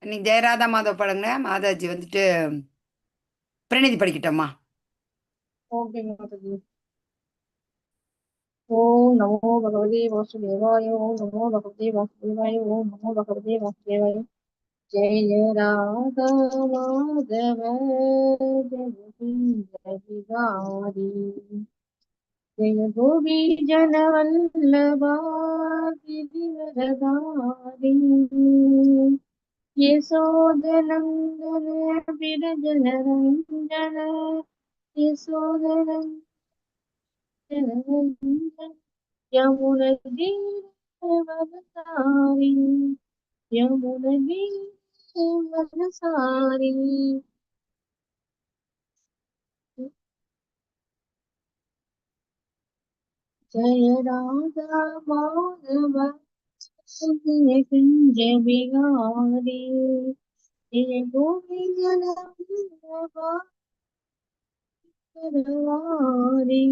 இன்னைக்கு ஜெயராதா மாதவ் படங்க. மாதாஜி வந்துட்டு பிரணிதி படிக்கட்டோமா? ओके माताजी। ओम नमो भगवते वासुदेवाय। ओम नमो भगवते वासुदेवाय। ओम नमो भगवते वासुदेवाय। जय जय राधा माधव जय गोविंद बिहारी। जय गोपी जन वल्लभा गिरिवरधारी। यशोदनंदन बिरजन रंजन। यशोदनंदन यमुनगीतवनचारि यमुनगीतवनचारि। जय राधा माधव जय कुंज बिहारी। जय गोविंद वल्लभारी।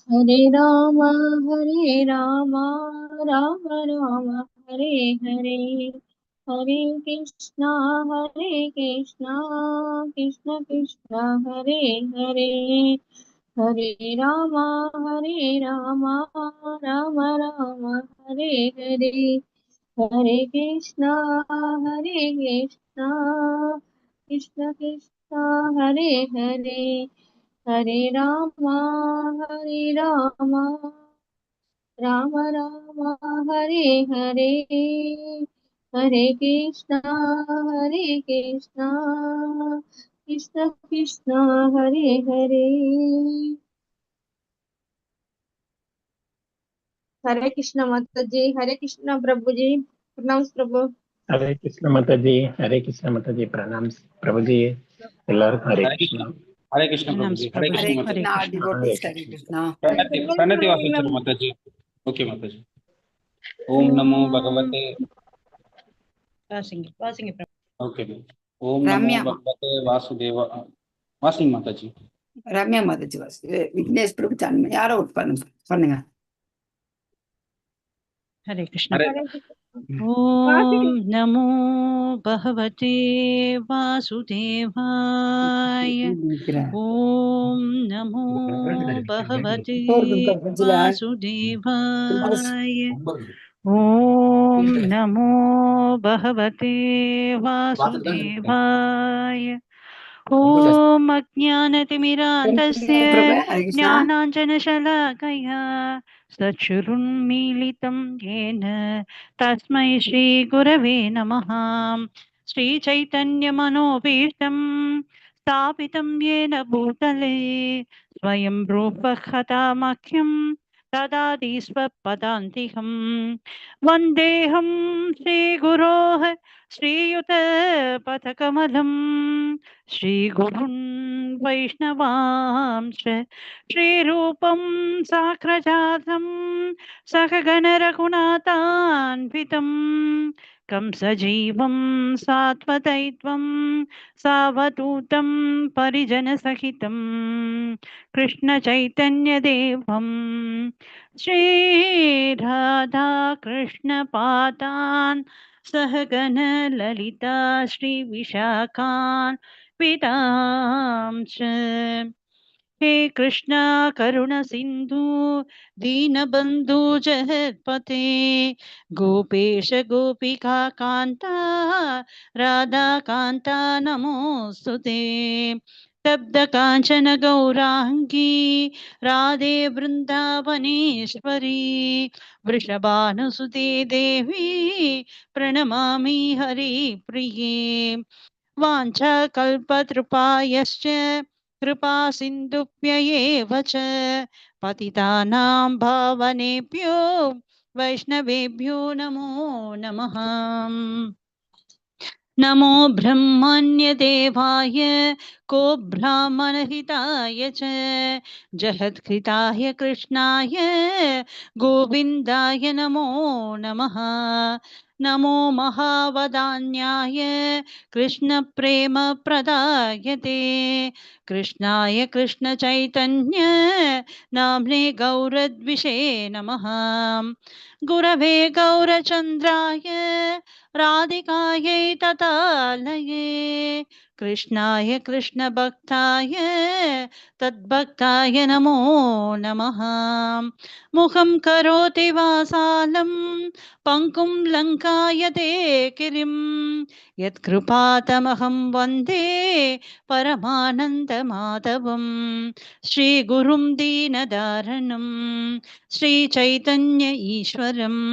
हरे राम राम राम हरे हरे। हरे कृष्णा कृष्ण कृष्ण हरे हरे। हरे राम राम राम हरे हरे। हरे कृष्णा कृष्ण कृष्ण हरे हरे। हरे राम राम राम हरे हरे। हरे कृष्णा कृष्ण कृष्ण हरे हरे। हरे कृष्ण माता जी। हरे कृष्ण प्रभु जी। प्रणाम प्रभु। हरे कृष्ण माता जी। हरे कृष्ण माता जी। प्रणाम प्रभु जी। எல்லாருக்கும் ஹரே கிருஷ்ணா. हरे कृष्ण प्रभु जी। हरे कृष्ण माता जी। कृष्णा डिवोटीज हरे कृष्णा। प्रणति वासुदेव माता जी। ओके माता जी। ओम नमो भगवते ओके ओम नमो रम्या भगवते वासुदेव वासिंग माता जी। ரம்யா மாதாஜி வாசி விக்னேஷ் பிரபு தன்மை யாரோ ஒரு பண்ணுங்க. हरे कृष्ण। हरे ओम नमो भगवते वासुदेवाय। ओम नमो भगवते वासुदेवाय। ओम नमो भगवते वासुदेवाय। ओम अज्ञानतिमिरान्धस्य प्रभु हरे कृष्णा। ज्ञानाञ्जनशलाकया चक्षुरुन्मीलितं येन तस्मै श्रीगुरवे नमः। श्रीचैतन्यमनोभीष्टं स्थापितं येन भूतले स्वयं रूपः मह्यं ददाति स्वपदान्तिकं। वन्देऽहं श्रीगुरोः श्रीयुतपथकमलं श्रीगुरुन् वैष्णवांश्च श्रीरूपं साग्रजातं सहगणरघुनाथान्वितं कंसजीवं सात्वतैत्वं सावधूतं परिजनसहितं कृष्णचैतन्यदेवं श्रीराधा कृष्णपादान् सहगण ललिता श्रीविशाखान् विदांश। हे कृष्णा करुण सिंधु दीनबंधु जगत्पते गोपेश गोपिका कांता राधा कांता नमोस्तुते। तप्त कांचन गौरांगी राधे वृंदावनेश्वरी वृषभानुसुते देवी प्रणमामि हरिप्रिये। वाञ्छाकल्पतृपायश्च कृपा सिन्धुभ्यैव च पतितानां भावनेभ्यो वैष्णवेभ्यो नमो नमः। नमो ब्रह्मण्यदेवाय को ब्राह्मणहिताय च जहद्कृताय कृष्णाय गोविन्दाय नमो नमः। नमो महावदान्याय कृष्णप्रेमप्रदायते कृष्णाय कृष्णचैतन्य नाम्ने गौरद्विषे नमः। गुरवे गौरचन्द्राय राधिकायै ततालये कृष्णाय कृष्णभक्ताय तद्भक्ताय नमो नमः। मुखं करोति वासालं पङ्कुं लङ्कायते गिरिं यत्कृपातमहं वन्दे परमानन्दमाधवं श्रीगुरुं दीनदारणं श्रीचैतन्य ईश्वरम्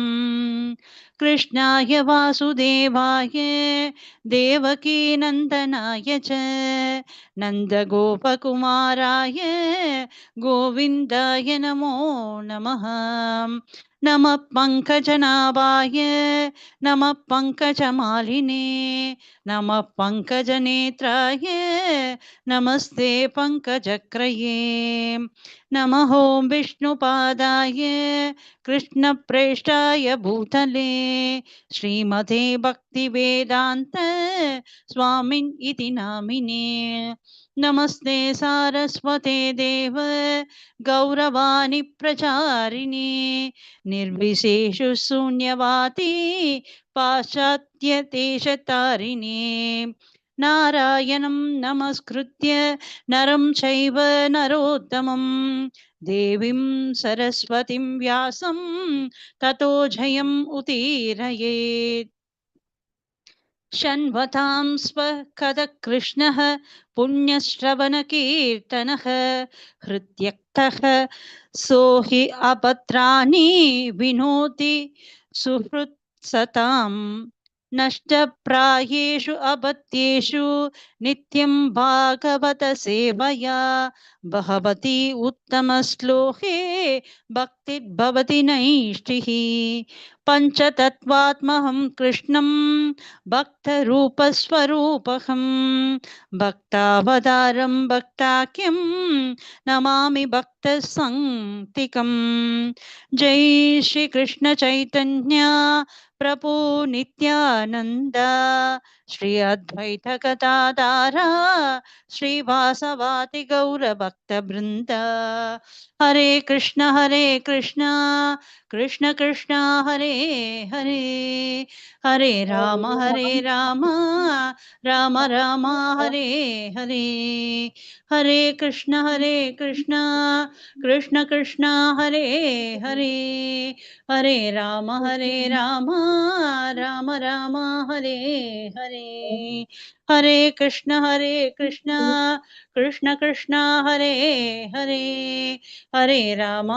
कृष्णाय वासुदेवाय देवकीनन्दनाय च नन्दगोपकुमाराय गोविन्दाय नमो नमः। नमः पङ्कजनाभाय नमः पङ्कजमालिने नमः पङ्कजनेत्राय नमस्ते पङ्कजक्रये नमः ॐ विष्णुपादाय कृष्णप्रेष्ठाय भूतले श्रीमते भक्तिवेदान्त स्वामिन् इति नामिने नमस्ते सारस्वते देव गौरवाणि प्रचारिणे निर्विशेषु शून्यवादी पाश्चात्य देशतारिणे नारायणं नमस्कृत्य नरं चैव नरोत्तमं देवीं सरस्वतीं व्यासं ततो जयम् उदीरयेत्। शन्वतां स्वकथः कृष्णः पुण्यश्रवणकीर्तनः हृत्यक्तः सोहि अपत्राणि विनोति सुहृत्सताम् नष्टप्रायेषु अपत्येषु नित्यं भागवत सेवया भगवती उत्तमश्लोके भक्तिर्भवति नैष्टिः पञ्चतत्त्वात्महं कृष्णं भक्तरूपस्वरूपहं भक्तावतारं भक्ताख्यं नमामि भक्तसङ्तिकं जय श्री कृष्ण चैतन्य प्रभु नित्यानंद श्री अद्वैत गदाधारा श्रीवासवादि गौर भक्त वृंद हरे कृष्ण कृष्ण कृष्ण हरे हरे हरे राम राम राम हरे हरे हरे कृष्ण कृष्ण कृष्ण हरे हरे हरे राम राम राम हरे हरे हरे कृष्ण कृष्ण कृष्ण हरे हरे हरे राम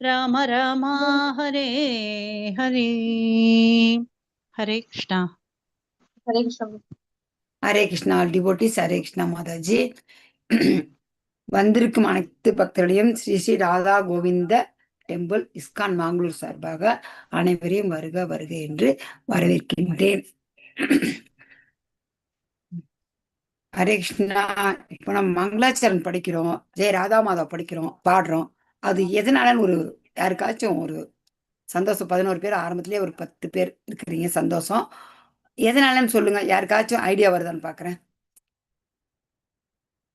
राम राम हरे हरे हरे कृष्ण हरे कृष्ण ஹரே கிருஷ்ணா டிவோட்டிஸ். ஹரே கிருஷ்ணா மாதாஜி. வந்திருக்கும் அனைத்து பக்தர்களையும் ஸ்ரீ ஸ்ரீ ராதா கோவிந்த டெம்பிள் இஸ்கான் மாங்களூர் சார்பாக அனைவரையும் வருக வருக என்று வரவேற்கின்றேன். ஹரே கிருஷ்ணா. இப்போ நம்ம மங்களாச்சரண் படிக்கிறோம், ஜெய ராதா மாதா படிக்கிறோம், பாடுறோம். அது எதனாலன்னு ஒரு யாருக்காச்சும் ஒரு சந்தோஷம். 11 பேர் ஆரம்பத்திலேயே ஒரு 10 பேர் இருக்கிறீங்க, சந்தோஷம். எதனாலன்னு சொல்லுங்க. யாருக்காச்சும் ஐடியா வருதான்னு பாக்குறேன்.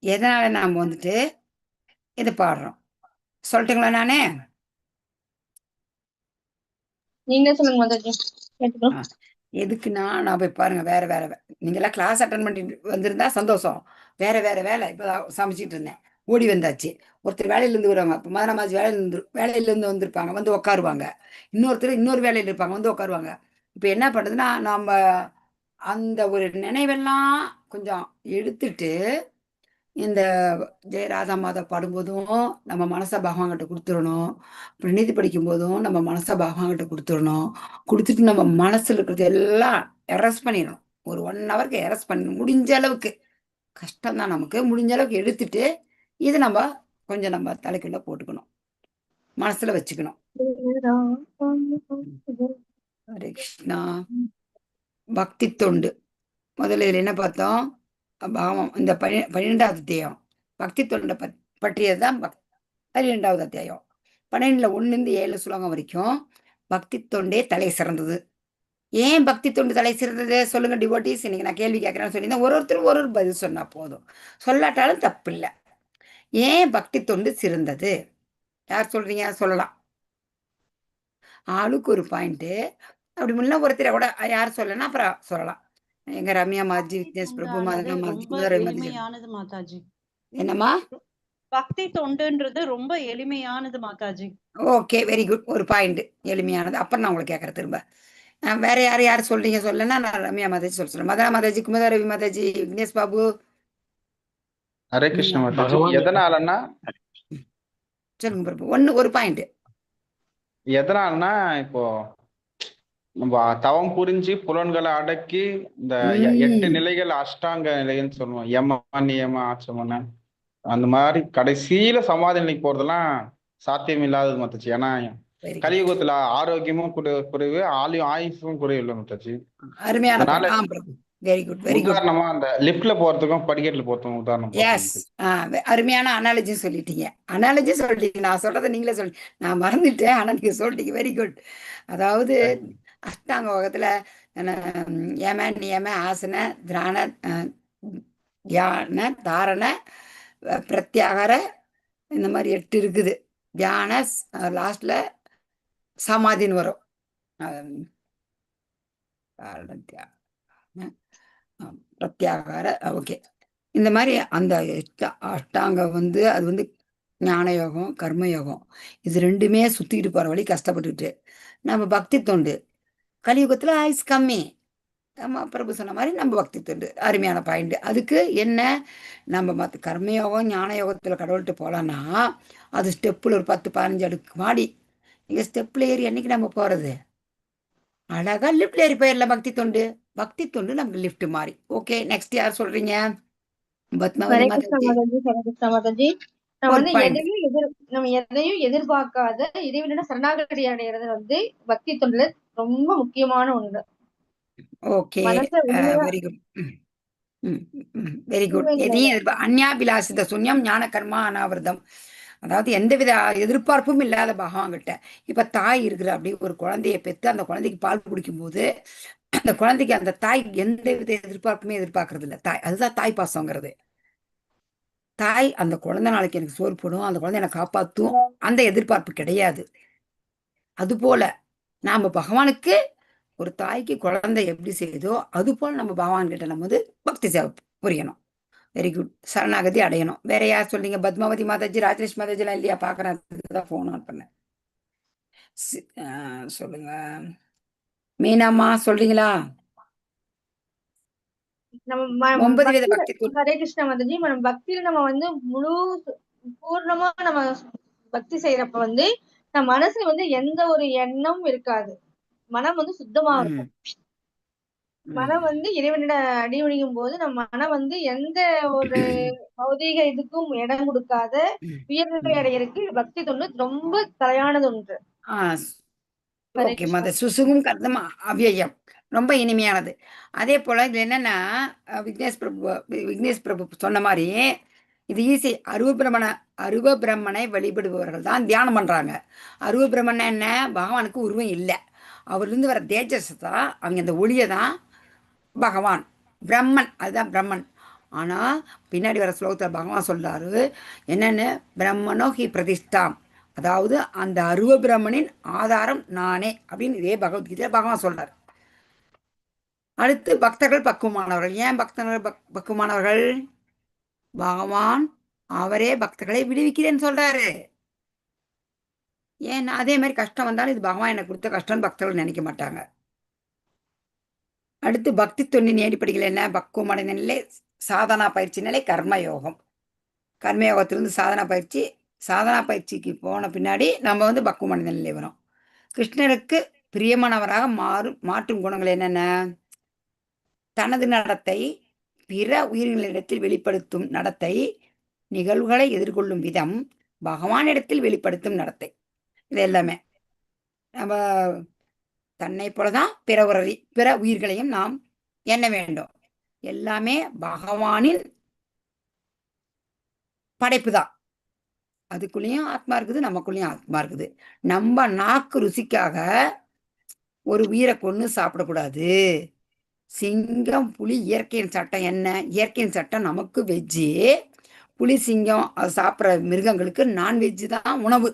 எதனால நாம வந்துட்டு இது பாடுறோம் சொல்லட்டுங்களா? நானே நீங்க சொல்லுங்க மாதாஜி. கேட்டுக்கோ. எதுக்குன்னா, நான் போய் பாருங்க, வேற வேற நீங்களாம் கிளாஸ் அட்டன் பண்ணிட்டு வந்திருந்தா சந்தோஷம். வேற வேற வேலை இப்பதான் சமைச்சிட்டு இருந்தேன், ஓடி வந்தாச்சு. ஒருத்தர் வேலையில இருந்து வருவாங்க, இப்போ மதனமாஜி வேலையில இருந்து வந்திருப்பாங்க, வந்து உட்காருவாங்க. இன்னொருத்தர் இன்னொரு வேலையில இருப்பாங்க, வந்து உட்காருவாங்க. இப்ப என்ன பண்றதுன்னா, நம்ம அந்த ஒரு நினைவெல்லாம் கொஞ்சம் எடுத்துட்டு இந்த ஜெய ராதா மாதா பாடும்போதும் நம்ம மனசை பகவான்கிட்ட கொடுத்துடணும். பிரணிதி படிக்கும் போதும் நம்ம மனசை பகவான்கிட்ட கொடுத்துடணும். கொடுத்துட்டு நம்ம மனசுல இருக்கிறது எல்லாம் எரஸ் பண்ணிடணும். ஒரு 1 ஹவருக்கு எரஸ் பண்ணணும். முடிஞ்ச அளவுக்கு கஷ்டம் தான் நமக்கு, முடிஞ்ச அளவுக்கு எடுத்துட்டு இது நம்ம கொஞ்சம் நம்ம தலைக்குள்ள போட்டுக்கணும், மனசுல வச்சுக்கணும். ஹரே கிருஷ்ணா. பக்தி தொண்டு. முதல்ல இதில் என்ன பார்த்தோம்? பாவம் இந்த 12வது அத்தியாயம் பக்தி தொண்டை பற்றியது தான் 12வது அத்தியாயம். 12ல் 1லேருந்து 7 ஸ்லோகம் வரைக்கும் பக்தி தொண்டே தலை சிறந்தது. ஏன் பக்தி தொண்டு தலை சிறந்தது சொல்லுங்க டிவோட்டீஸ். இன்னைக்கு நான் கேள்வி கேட்குறேன்னு சொல்லியிருந்தேன். ஒருத்தரும் ஒரு பதில் சொன்னா போதும், சொல்லாட்டாலும் தப்பு இல்லை. ஏன் பக்தி தொண்டு சிறந்தது? யார் சொல்றீங்க? சொல்லலாம். ஆளுக்கு ஒரு பாயிண்ட்டு. அப்படி முன்ன ஒருத்தரை கூட யார் சொல்லனா அப்புறம் சொல்லலாம். எங்க ரம்யா மாஜி, விக்னேஷ் பிரபு, மதனா மாஜி, ரொம்ப குதிரை மாஜி. எளிமையானது மாதாஜி. என்னம்மா? பக்தி தொண்டுன்றது ரொம்ப எளிமையானது மாதாஜி. Okay, very good. ஒரு பாயிண்ட் எளிமையானது. அப்புறம் நான் உங்களை கேட்குறேன் திரும்ப. வேற யார் சொல்றீங்க? சொல்லனா நான் ரம்யா மாதாஜி சொல்றேன். மதனா மாதாஜி, குமுதா ரவி மாதாஜி, விக்னேஷ் பாபு. ஹரே கிருஷ்ண மாதாஜி. பகவான் எதனாலன்னா சொல்லுங்க பிரபு. ஒரு பாயிண்ட். எதனாலன்னா இப்போ நம்ம தவம் புரிஞ்சு புலன்களை அடக்கி இந்த 8 நிலைகள் அஷ்டாங்க நிலைகள்னு சொல்லுவோம். யம நியம ஆச்சமன அந்த மாதிரி கடைசியில சமாதி நிலைக்கு போறதெல்லாம் சாத்தியம் இல்லாதது மத்தாச்சு. ஏன்னா வெரி குட். கலியுகத்துல ஆரோக்கியமும் குறைவு, ஆயுசும் குறைவு மத்தாச்சு. அருமையான அதனால point. பிரபு வெரி குட், வெரி குட். உதாரணமா அந்த லிப்ட்ல போறதுக்கும் படிக்கட்டுல போறதுக்கும் உதாரணம் எஸ், அருமையான அனாலஜி சொல்லிட்டீங்க. நான் சொல்றதை நீங்களே சொல்லி நான் மறந்துட்டேன், ஆனா நீங்க சொல்லிட்டீங்க. Very good. அதாவது அஷ்டாங்க வகத்துல யம நியம ஆசன திராண தியான தாரண பிரத்யாகார இந்த மாதிரி 8 இருக்குது. தியான லாஸ்ட்ல சமாதின்னு வரும். பிரத்யாகார ஓகே. இந்த மாதிரி அந்த அஷ்டாங்க அது ஞான யோகம், கர்ம யோகம், இது ரெண்டுமே சுத்திட்டு போற வழி கஷ்டப்பட்டுட்டு நம்ம பக்தி தொண்டு. கலியுகத்துல ஆயுஸ் கம்மி. நம்ம பிரபு சொன்ன மாதிரி நம்ம பக்தி தொண்டு. அருமையான பாயிண்ட். அதுக்கு என்ன, நம்ம மற்ற கர்மயோகம் ஞான யோகத்துல கடவுள்கிட்ட போலான்னா அது ஸ்டெப்புல ஒரு 10-15 அடுக்கு மாடி. இங்க ஸ்டெப்ல ஏறி என்னைக்கு நம்ம போறது? அழகா லிஃப்ட்ல ஏறி போயிடலாம். பக்தி தொண்டு நமக்கு லிஃப்ட் மாதிரி. ஓகே, நெக்ஸ்ட் யார் சொல்றீங்க? பத்மாவதி ஹரே கிருஷ்ணா மாதாஜி. மாதாஜி. ஹரே கிருஷ்ணா மாதாஜி. ஒரு பாயிண்ட். நம்ம எதையும் எதிர்பார்க்காத இறைவனிடம் சரணாகதி அடைகிறது பக்தி தொண்டுல ரொம்ப முக்கியமான ஒண்ணு. ஓகே, மனசை உண்மையா வெரி குட். Very good. எதையும் அந்யாபிலாசித சூன்யம் ஞான கர்மா அனாவிரதம். அதாவது எந்தவித எதிர்பார்ப்பும் இல்லாத பகவான் கிட்ட. இப்ப தாய் இருக்கிற அப்படி ஒரு குழந்தைய பெற்று அந்த குழந்தைக்கு பால் குடிக்கும் போது அந்த குழந்தைக்கு அந்த தாய் எந்த வித எதிர்பார்ப்புமே எதிர்பார்க்கறது இல்லை. தாய், அதுதான் தாய் பாசங்கிறது. தாய் அந்த குழந்தை நாளைக்கு எனக்கு சோறு போடும், அந்த குழந்தை எனக்கு காப்பாத்தும், அந்த எதிர்பார்ப்பு கிடையாது. அதுபோல நாம பகவானுக்கு ஒரு தாய்க்கு குழந்தை எப்படி செய்யுதோ அது போல நம்ம பகவான் கிட்ட நம்ம பக்தி சேவை புரியணும். Very good. சரணாகதி அடையணும். வேற யார் சொல்றீங்க? பத்மாவதி மாதாஜி, ராஜேஷ் மாதாஜி எல்லாம் இல்லையா? பாக்குறேன், தான் போன் ஆன் பண்ணேன். சொல்லுங்க. மீனாம்மா சொல்றீங்களா? நம்ம 9 வித பக்தி தொண்டு. ஹரே கிருஷ்ணா மாதாஜி. நம்ம பக்தியில நம்ம முழு பூர்ணமா நம்ம பக்தி செய்யறப்ப நம்ம மனசுல எந்த ஒரு எண்ணமும் இருக்காது. மனம் சுத்தமா இருக்கும். மனம் இறைவனிட அடிபணியும் போது நம்ம மனம் எந்த ஒரு பௌதீக இதுக்கும் இடம் கொடுக்காத உயர்நிலை அடையறதுக்கு பக்தி தொண்டு ரொம்ப தலையானது ஒன்று. ஓகே, மத சுசுகும் கர்த்தம் அவ்யயம் ரொம்ப இனிமையானது. அதே போல இது என்னன்னா விக்னேஷ் பிரபு சொன்ன மாதிரி இது ஈஸி. அருவ பிரம்மனை வழிபடுபவர்கள் தான் தியானம் பண்றாங்க. அருவ பிரம்மன் என்ன? பகவானுக்கு உருவம் இல்லை. அவர்லேருந்து வர தேஜஸ் தான், அவங்க இந்த ஒளியை தான் பகவான். பிரம்மன், அதுதான் பிரம்மன். ஆனா பின்னாடி வர ஸ்லோகத்தில் பகவான் சொல்றாரு என்னன்னு, பிரம்மனோ ஹி பிரதிஷ்டாம், அதாவது அந்த அருவ பிரம்மனின் ஆதாரம் நானே அப்படின்னு இதே பகவத்கீதை பகவான் சொல்றாரு. அடுத்து பக்தர்கள் பக்குவமானவர்கள். ஏன் பக்தர்கள் பக்குவமானவர்கள்? பகவான் அவரே பக்தர்களை விடுவிக்கிறேன்னு சொல்றாரு. ஏன்னா அதே மாதிரி கஷ்டம் வந்தாலும் இது பகவான் எனக்கு கொடுத்த கஷ்டம்னு பக்தர்கள் நினைக்க மாட்டாங்க. அடுத்து பக்தி தொண்டின் ஏடிப்படிகள் என்ன? பக்குவமடைந்த நிலை, சாதனா பயிற்சி நிலை, கர்மயோகம். கர்மயோகத்திலிருந்து சாதனா பயிற்சிக்கு போன பின்னாடி நம்ம பக்குவமடைந்த நிலை வரும். கிருஷ்ணருக்கு பிரியமானவராக மாற்றும் குணங்கள் என்னென்ன? தனது நடத்தை, பிற உயிர்களிடத்தில் வெளிப்படுத்தும் நடத்தை, நிகழ்வுகளை எதிர்கொள்ளும் விதம், பகவானிடத்தில் வெளிப்படுத்தும் நடத்தை. இது எல்லாமே நம்ம தன்னை போலதான் பிற உயிர்களையும் நாம் எண்ண வேண்டும். எல்லாமே பகவானின் படைப்பு தான். அதுக்குள்ளேயும் ஆத்மா இருக்குது, நமக்குள்ளேயும் ஆத்மா இருக்குது. நம்ம நாக்கு ருசிக்காக ஒரு உயிரை கொன்னு சாப்பிடக்கூடாது. சிங்கம் புலி இயற்கையின் சட்டம் என்ன? இயற்கையின் சட்டம் நமக்கு வெஜ்ஜு. புலி சிங்கம் அது சாப்பிட்ற மிருகங்களுக்கு நான்வெஜ்ஜு தான் உணவு.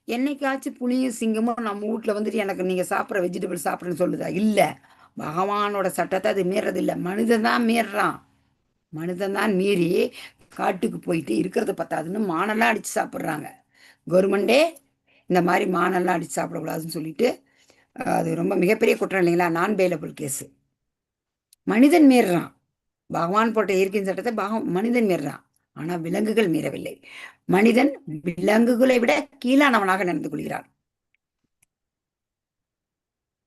என்னைக்காச்சும் புலியும் சிங்கமும் நம்ம வீட்டில் வந்துட்டு எனக்கு நீங்கள் சாப்பிட்ற வெஜிடபிள் சாப்பிட்றேன்னு சொல்லுதா? இல்லை. பகவானோட சட்டத்தை அது மீறது இல்லை, மனிதன் தான் மீறுறான். மனிதன் தான் மீறி காட்டுக்கு போயிட்டு இருக்கிறத பத்தாதுன்னு மானெல்லாம் அடித்து சாப்பிட்றாங்க. கவர்மெண்டே இந்த மாதிரி மானெல்லாம் அடித்து சாப்பிடக்கூடாதுன்னு சொல்லிட்டு அது ரொம்ப மிகப்பெரிய குற்றம் இல்லைங்களா? நான் பெயிலபிள் கேஸு. மனிதன் மீறுறான். பகவான் போட்ட இயற்கையின் சட்டத்தை மனிதன் மீறுறான். ஆனால் விலங்குகள் மீறவில்லை. மனிதன் விலங்குகளை விட கீழானவனாக நடந்து கொள்கிறான்.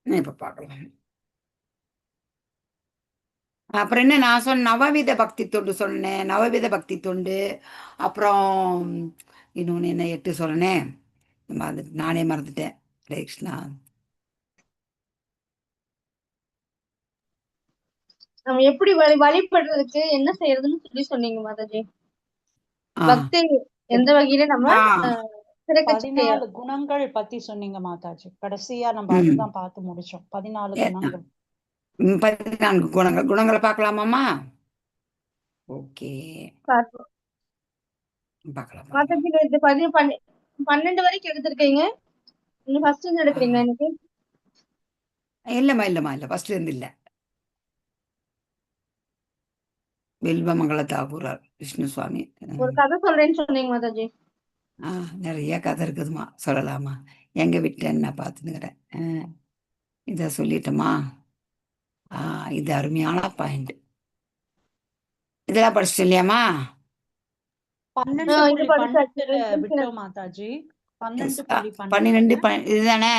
இப்ப பார்க்கலாம். அப்புறம் என்ன நான் சொன்ன நவவித பக்தி தொண்டு சொன்னேன். நவவித பக்தி தொண்டு. அப்புறம் இன்னொன்று என்ன 8 சொன்னேன், நானே மறந்துட்டேன். ஹரே கிருஷ்ணா. நம்ம எப்படி வழிபடுறதுக்கு என்ன செய்யறதுன்னு சொல்லி சொன்னீங்க மாதாஜி. பக்தி எந்த வகையில நம்ம 14 குணங்கள் பத்தி சொன்னீங்க மாதாஜி. கடைசியா நம்ம அதுதான் பார்த்து முடிச்சோம். 14 குணங்கள். 14 குணங்களை பார்க்கலாமாமா? ஓகே, பார்க்கலாம். மாதாஜி இது 12 வரைக்கும் எடுத்திருக்கீங்க. நீங்க ஃபர்ஸ்ட் இருந்து எடுக்கிறீங்களா? எனக்கு இல்லம்மா ஃபர்ஸ்ட்ல இருந்து இல்லை. வில்வமங்கல தாகூரார் விஷ்ணு சுவாமி. ஒரு கதை சொல்றேன்னு சொன்னீங்க மாதாஜி. நிறைய கதை இருக்குதுமா, சொல்லலாமா? எங்க வீட்டுல என்ன பார்த்துனுக்கிறேன். இத சொல்லிட்டோமா? இது அருமையான பாயிண்ட். இதெல்லாம் படிச்சுட்டு இல்லையாமா? 12 மாதாஜி. 12 இதுதானே?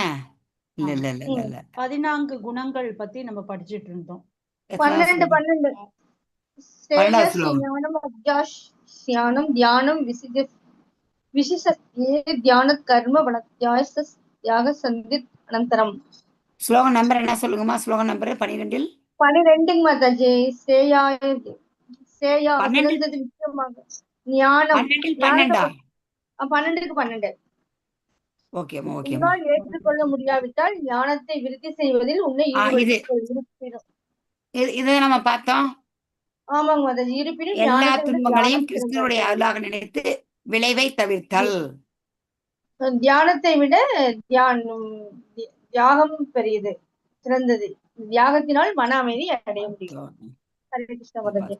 இல்ல 14 குணங்கள் பத்தி நம்ம படிச்சுட்டு இருந்தோம். 12 ஞானம் தியானம் தியான கர்ம வனத்யாக சந்தித் அனந்தரம். ஸ்லோகன் நம்பர் என்ன சொல்லுங்கம்மா? Slogan number 12 Mataji. சிறந்தது நிச்சயமாக ஞானம். 12க்கு 12. உன்னால் ஏற்றுக்கொள்ள முடியாவிட்டால் ஞானத்தை விருத்தி செய்வதில் உன்னை இதை நம்ம பார்த்தோம். ஆமாங்க மாதாஜி. இருப்பினும் எல்லா துன்பங்களையும் கிருஷ்ணனுடைய அருளாக நினைத்து விளைவை தவிர்த்தல். தியானத்தை விட தியாகம் பெரியது, சிறந்தது. தியாகத்தினால் மன அமைதி அடைய முடியும். ஹரே கிருஷ்ண மாதாஜி.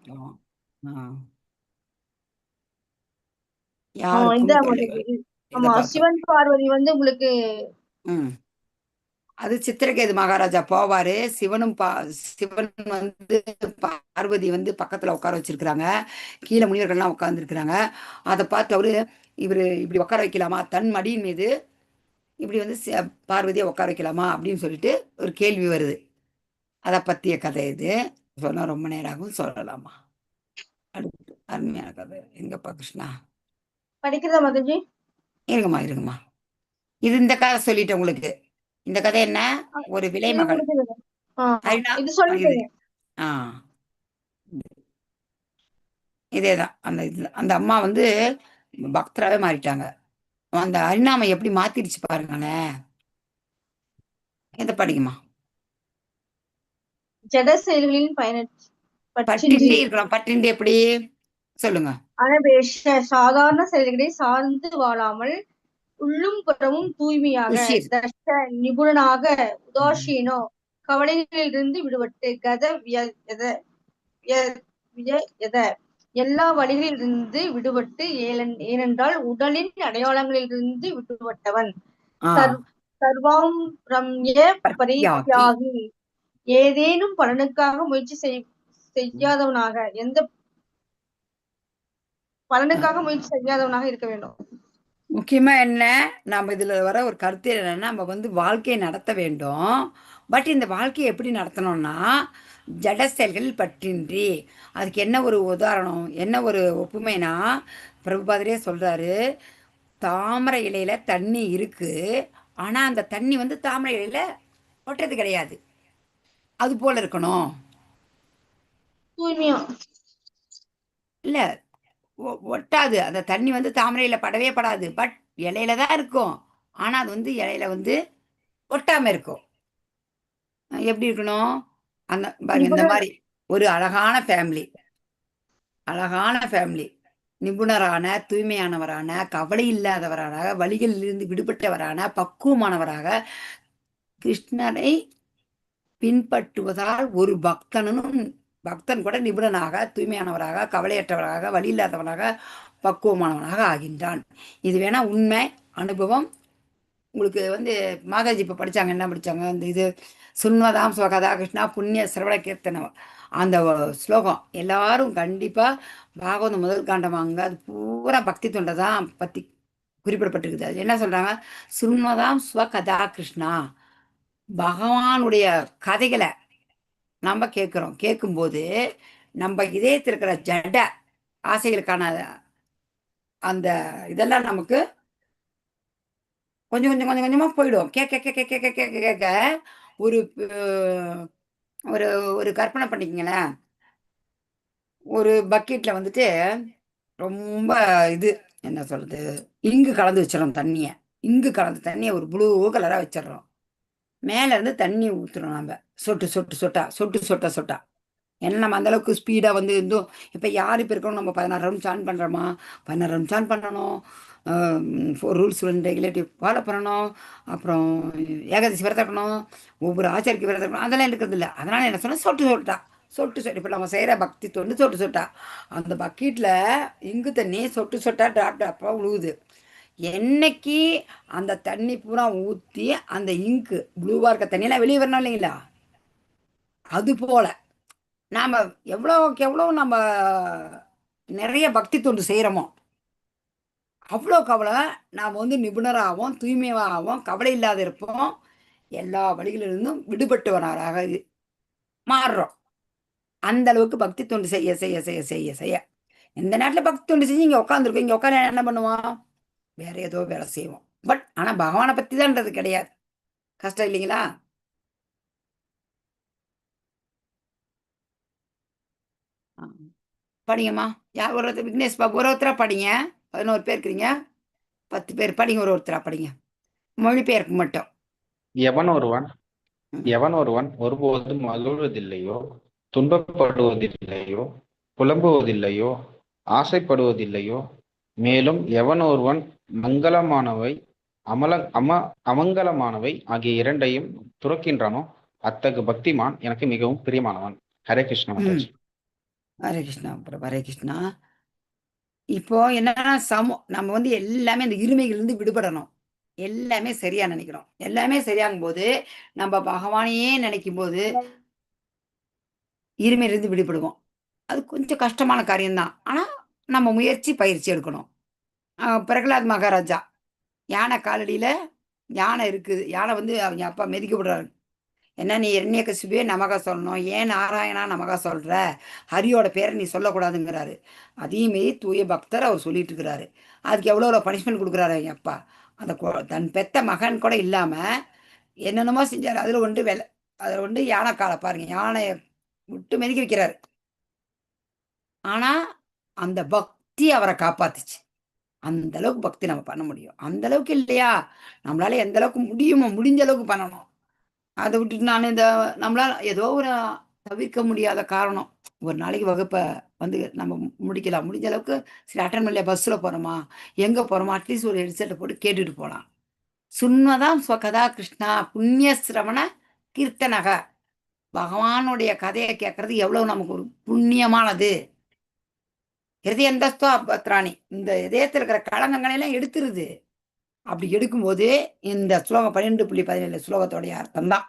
ஆமா, சிவன் பார்வதி வந்து உங்களுக்கு அது சித்திரகேது மகாராஜா போவாரு. சிவன் வந்து பார்வதி வந்து பக்கத்துல உட்கார வச்சிருக்கிறாங்க. கீழே முனிவர்கள்லாம் உட்கார்ந்து இருக்கிறாங்க. அதை பார்த்து அவரு இவரு இப்படி உட்கார வைக்கலாமா, தன் மடியின் மீது இப்படி வந்து பார்வதியை உட்கார வைக்கலாமா அப்படின்னு சொல்லிட்டு ஒரு கேள்வி வருது. அதை பத்திய கதை இது. சொன்னா ரொம்ப நேரம் ஆகும், சொல்லலாமா? அடுத்து அருமையான கதை. எங்கப்பா கிருஷ்ணா படிக்கிறதா மாதாஜி? இருங்கம்மா. இது இந்த கதை சொல்லிட்டேன் உங்களுக்கு. இந்த கதை என்ன? ஒரு விலை மகள். இதேதான். அந்த அம்மா வந்து பக்தராவே மாறிட்டாங்க. அந்த அரிநாமை எப்படி மாத்திடுச்சு பாருங்களேன். இதை படிக்குமா? ஜட செயல்களின் பற்றின்றே இருக்கலாம். பற்றின்றே எப்படி சொல்லுங்க? சாதாரண செயல்களை சார்ந்து வாழாமல் உள்ளும் புறமும் தூய்மையாக நிபுணனாக உதாசீனோ கவலைகளிலிருந்து விடுபட்டு எல்லா வழிகளிலிருந்து விடுபட்டு ஏனென்றால் உடலின் அடையாளங்களிலிருந்து விடுபட்டவன் சர்வாம் ரம்ய பரித்யாகி ஏதேனும் பலனுக்காக முயற்சி செய்யாதவனாக இருக்க வேண்டும். முக்கியமா என்ன, நம்ம இதுல வர ஒரு கருத்து என்னன்னா, நம்ம வந்து வாழ்க்கையை நடத்த வேண்டும். பட் இந்த வாழ்க்கையை எப்படி நடத்தணும்னா ஜட செயல்கள் பற்றின்றி. அதுக்கு என்ன ஒரு உதாரணம், என்ன ஒரு ஒப்புமைனா, பிரபுபாதரே சொல்றாரு, தாமரை இலையில தண்ணி இருக்கு, ஆனா அந்த தண்ணி வந்து தாமரை இலையில ஒட்டுறது கிடையாது. அது போல இருக்கணும். தூய்மையா. இல்ல ஒட்டாது. அந்த தண்ணி வந்து தாமரையில படவே படாது. பட் இலையில தான் இருக்கும். ஆனா அது வந்து இலையில வந்து ஒட்டாம இருக்கும். எப்படி இருக்கணும்? அந்த பாருங்க, இந்த நிபுணர். மாரி ஒரு அழகான ஃபேமிலி. அழகான ஃபேமிலி. நிபுணரான, தூய்மையானவரான, கவலை இல்லாதவரான, வலிகளிலிருந்து விடுபட்டவரான, பக்குவமானவராக, கிருஷ்ணரை பின்பற்றுவதால் ஒரு பக்தன் கூட நிபுணனாக, தூய்மையானவராக, கவலையற்றவராக, வலி இல்லாதவனாக, பக்குவமானவனாக ஆகின்றான். இது வேணா உண்மை அனுபவம். உங்களுக்கு வந்து மாதாஜி இப்போ படிச்சாங்க, என்ன படிச்சாங்க? அந்த இது சுன்வதாம் ஸ்வகதா கிருஷ்ணா புண்ணிய சிரவண கீர்த்தனம், அந்த ஸ்லோகம் எல்லாரும் கண்டிப்பா பாகவதம் முதல் காண்டம் வாங்க. அது பூரா பக்தி தொண்டை தான் பத்தி குறிப்பிடப்பட்டிருக்குது. அது என்ன சொல்றாங்க? சுன்வதாம் ஸ்வகதா கிருஷ்ணா, பகவானுடைய கதைகளை நம்ம கேட்குறோம். கேட்கும்போது நம்ம இதயத்தில் இருக்கிற ஜட ஆசைகளுக்கான அந்த இதெல்லாம் நமக்கு கொஞ்சம் கொஞ்சம் கொஞ்சம் கொஞ்சமா போயிடும். கேட்க கேட்க கேட்க கேட்க கேட்க ஒரு ஒரு ஒரு கற்பனை பண்ணிக்கங்களேன். ஒரு பக்கெட்ல வந்துட்டு ரொம்ப இது என்ன சொல்றது, இங்கு கலந்து வச்சிடறோம் தண்ணிய. இங்கு கலந்த தண்ணிய ஒரு ப்ளூ கலரா வச்சிடறோம். மேல இருந்து தண்ணி ஊத்துறோம் நம்ம. சொட்டு சொட்டு சொட்டா, சொட்டு சொட்ட சொட்டா. ஏன்னா நம்ம அந்த அளவுக்கு ஸ்பீடா வந்து இருந்தோம். இப்ப யாரு இப்ப இருக்கோம், நம்ம 16 ரவுண்ட்ஸ் ஆன் பண்றோமா? 16 ரவுண்ட்ஸ் ஆன் பண்ணணும். ரூல்ஸ் அண்ட் ரெகுலேட்டிவ் ஃபாலோ பண்ணணும். அப்புறம் ஏகாதசி விரதம் இருக்கணும். ஒவ்வொரு ஆச்சாரிக்கு விரதம் இருக்கணும். அதெல்லாம் இருக்கிறது இல்லை. அதனால என்ன சொன்னா, சொட்டு சொட்டா, சொட்டு சொட்டு. இப்போ நம்ம செய்கிற பக்தி தொண்டு சொட்டு சொட்டா. அந்த பக்கெட்டில் இங்கு தண்ணி சொட்டு சொட்டா ட்ராப் ட்ராப்பாக விழுவுது. என்னைக்கு அந்த தண்ணி பூரா ஊற்றி அந்த இங்கு ப்ளூவாக இருக்க தண்ணியெல்லாம் வெளியே வரணும் இல்லைங்களா? அது போல நாம் எவ்வளோக்கு எவ்வளோ நம்ம நிறைய பக்தி தொண்டு செய்கிறோமோ அவ்வளோக்கு அவ்வளோ நாம் வந்து நிபுணராகவும் தூய்மையாகவும் கவலை இல்லாத இருப்போம். எல்லா வழிகளிலிருந்தும் விடுபட்டவராக மாறுறோம். அந்த அளவுக்கு பக்தி தொண்டு செய்ய செய்ய செய்ய செய்ய செய்ய இந்த நேரத்தில் பக்தி தொண்டு செஞ்சு இங்கே உட்காந்துருக்கோம். இங்கே உட்காந்து என்ன பண்ணுவோம்? வேற ஏதோ வேலை செய்வோம். பட் ஆனால் பகவானை பற்றி தான்ன்றது கிடையாது. கஷ்டம் இல்லைங்களா? படிங்கம்மா. யார் ஒருத்தர் விக்னேஷ் பாபு ஒருத்தரா படிங்க. 11 பேர் இருக்கிறீங்க. 10 பேர் படிங்க, ஒருத்தரா படிங்க. மொழிபெயர்ப்பு மட்டும். எவன் ஒருவன் ஒருபோதும் மகிழ்வதில்லையோ, துன்பப்படுவதில்லையோ, புலம்புவதில்லையோ, ஆசைப்படுவதில்லையோ, மேலும் எவன் ஒருவன் மங்களமானவை அமங்கலமானவை ஆகிய இரண்டையும் துறக்கின்றானோ அத்தகு பக்திமான் எனக்கு மிகவும் பிரியமானவன். ஹரே கிருஷ்ணா மாதாஜி. ஹரே கிருஷ்ணா. அப்புறம் ஹரே கிருஷ்ணா. இப்போ என்னன்னா நம்ம வந்து எல்லாமே அந்த இருமைகளிலிருந்து விடுபடணும். எல்லாமே சரியா நினைக்கிறோம். எல்லாமே சரியாகும் போது நம்ம பகவானையே நினைக்கும் போது இருமையிலிருந்து விடுபடுவோம். அது கொஞ்சம் கஷ்டமான காரியம்தான். ஆனா நம்ம முயற்சி பயிற்சி எடுக்கணும். பிரகலாத் மகாராஜா யானை காலடியில யானை இருக்குது. யானை வந்து அவங்க அப்பா மிதிக்க விடுறாரு. என்ன, நீ இரண்யகசிபுவே நமகா சொல்லணும், ஏன் நாராயணா நமகா சொல்ற, ஹரியோட பேரை நீ சொல்லக்கூடாதுங்கிறாரு. அதையும் மீறி தூய பக்தர் அவர் சொல்லிட்டு இருக்கிறாரு. அதுக்கு எவ்வளோ பனிஷ்மெண்ட் கொடுக்குறாரு எங்கள் அப்பா. அந்த தன் பெத்த மகன் கூட இல்லாம என்னென்னமோ செஞ்சார். அதில் ஒன்று யானை காலை பாருங்க, யானையை விட்டு மிதிக்க வைக்கிறாரு. ஆனா அந்த பக்தி அவரை காப்பாத்துச்சு. அந்த அளவுக்கு பக்தி நம்ம பண்ண முடியும். அந்த அளவுக்கு இல்லையா, நம்மளால எந்த அளவுக்கு முடியுமோ முடிஞ்ச அளவுக்கு பண்ணணும். அதை விட்டுட்டு நான் நம்மளால ஏதோ ஒரு தவிர்க்க முடியாத காரணம், ஒரு நாளைக்கு வகுப்பை வந்து நம்ம முடிக்கலாம். முடிஞ்ச அளவுக்கு சரி அட்டன் பண்ணல, பஸ்ஸில் போகிறோமா, எங்கே போகிறோமா, அட்லீஸ்ட் ஒரு ஹெட்செட்டை போட்டு கேட்டுட்டு போகலாம். சுன்வதாம் ஸ்வகதா கிருஷ்ணா புண்ணிய சிரவண கீர்த்தனக. பகவானுடைய கதையை கேட்கறது எவ்வளவு நமக்கு ஒரு புண்ணியமானது. ஹிருதயந்தஸ்தோ அபத்ராணி, இந்த இதயத்தில் இருக்கிற களங்கங்களெல்லாம் எடுத்துருது. அப்படி எடுக்கும்போது இந்த ஸ்லோகம் 12.17 ஸ்லோகத்தோடைய அர்த்தம் தான்.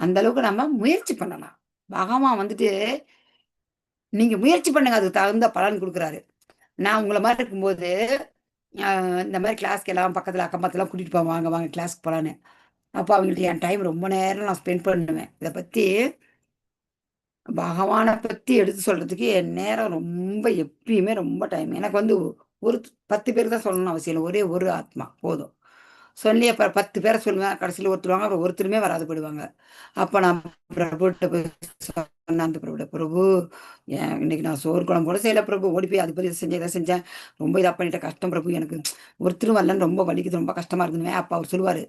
அந்த அளவுக்கு நம்ம முயற்சி பண்ணலாம். பகவான் வந்துட்டு நீங்க முயற்சி பண்ணுங்க, அதுக்கு தகுந்த பலன் கொடுக்குறாரு. நான் உங்களை மாதிரி இருக்கும்போது இந்த மாதிரி கிளாஸ்க்கு எல்லாம் பக்கத்தில் அக்கம் பக்கத்துலாம் கூட்டிகிட்டு போவேன், வாங்க வாங்க கிளாஸ்க்கு போகலான்னு. அப்போ அவங்கள்ட்ட என் டைம் ரொம்ப நேரம் நான் ஸ்பெண்ட் பண்ணுவேன். இதை பற்றி பகவானை பற்றி எடுத்து சொல்கிறதுக்கு என் நேரம் ரொம்ப எப்பயுமே ரொம்ப டைம். எனக்கு வந்து ஒரு 10 பேர் தான் சொல்லணும்னு அவசியம் இல்லை, ஒரே ஒரு ஆத்மா போதும். சொல்லி அப்புறம் 10 பேரை சொல்லுவேன். கடைசியில் ஒருத்தருவாங்க, அப்புறம் ஒருத்தருமே வராது போயிடுவாங்க. அப்போ நான் பிரபுட்ட போய் சொன்னேன், அந்த பிரபுட்ட, பிரபு இன்னைக்கு நான் சோறு குழம்பு கூட செய்யல பிரபு, ஓடி போய் அது போய் இதை செஞ்சேன், இதை செஞ்சேன், ரொம்ப இதாக பண்ணிட்டேன், கஷ்டம் பிரபு, எனக்கு ஒருத்தரும் வரலன்னு ரொம்ப வலிக்குது, ரொம்ப கஷ்டமா இருக்குதுமே. அப்போ அவர் சொல்லுவார்,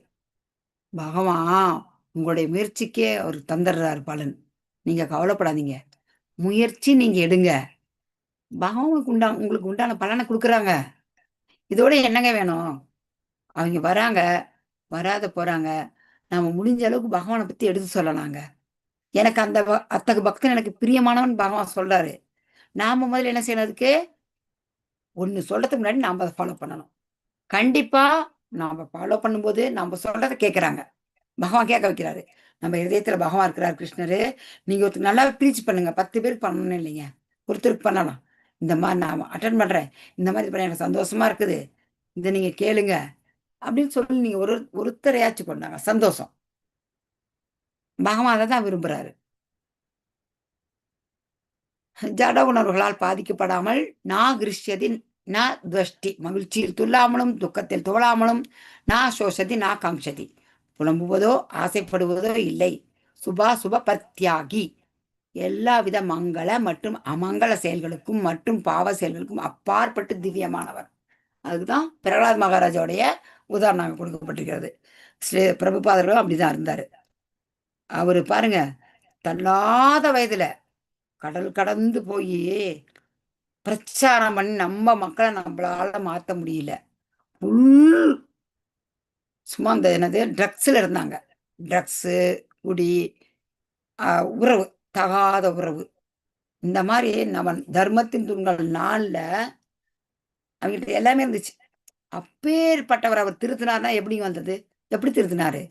பகவான் உங்களுடைய முயற்சிக்கே அவர் தந்துடுறாரு பலன், நீங்க கவலைப்படாதீங்க, முயற்சி நீங்க எடுங்க, பகவானுக்கு உங்களுக்கு உண்டான பலனை கொடுக்குறாங்க, இதோட என்னங்க வேணும். அவங்க வராங்க, வராத போறாங்க, நாம முடிஞ்ச அளவுக்கு பகவானை பத்தி எடுத்து சொல்லலாங்க. எனக்கு அந்த அத்தகு பக்தன் எனக்கு பிரியமானவன் பகவான் சொல்றாரு. நாம முதல்ல என்ன செய்யணும், அதுக்கு ஒண்ணு சொல்றதுக்கு முன்னாடி நாம அதை ஃபாலோ பண்ணணும். கண்டிப்பா நாம ஃபாலோ பண்ணும்போது நம்ம சொல்றதை கேட்கறாங்க, பகவான் கேட்க வைக்கிறாரு. நம்ம இதயத்துல பகவான் இருக்கிறார், கிருஷ்ணரு, நீங்க ஒருத்தருக்கு நல்லா ப்ரீச் பண்ணுங்க, 10 பேருக்கு பண்ணணும் இல்லைங்க, ஒருத்தருக்கு பண்ணலாம். இந்த மாதிரி நான் அட்டன் பண்றேன், இந்த மாதிரி பண்ண எனக்கு சந்தோஷமா இருக்குது, இதை நீங்க கேளுங்க அப்படின்னு சொல்லி நீங்க ஒருத்தரையாச்சும் கொண்டாங்க, சந்தோஷம். பகவான் அதை தான் விரும்புறாரு. ஜட உணர்வுகளால் பாதிக்கப்படாமல் நான் கிருஷ்யதி நான் துவஷ்டி, மகிழ்ச்சியில் துள்ளாமலும் துக்கத்தில் துவளாமலும் நான் சோஷதி நான் காங்ஷதி, புலம்புவதோ ஆசைப்படுவதோ இல்லை, சுபா சுப பத்தியாகி, எல்லா வித மங்கள மற்றும் அமங்கல செயல்களுக்கும் மற்றும் பாவ செயல்களுக்கும் அப்பாற்பட்டு திவ்யமானவர். அதுக்குதான் பிரகலாத் மகாராஜோடைய உதாரணம் கொடுக்கப்பட்டிருக்கிறது. ஸ்ரீ பிரபுபாதரும் அப்படிதான் இருந்தாரு. அவரு பாருங்க, தள்ளாத வயதுல கடல் கடந்து போய் பிரச்சாரம் பண்ணி நம்ம மக்களை நம்மளால மாத்த முடியல. ஃபுல் சும்மா அந்த என்னது ட்ரக்ஸ்ல இருந்தாங்க, ட்ரக்ஸு, குடி, உறவு, தகாத உறவு, இந்த மாதிரி நம்ம தர்மத்தின் தூண்கள் நாள்ல அவங்ககிட்ட எல்லாமே இருந்துச்சு. அப்பேற்பட்டவர் அவர் திருத்தினார்னா எப்படி வந்தது, எப்படி திருத்தினாரு,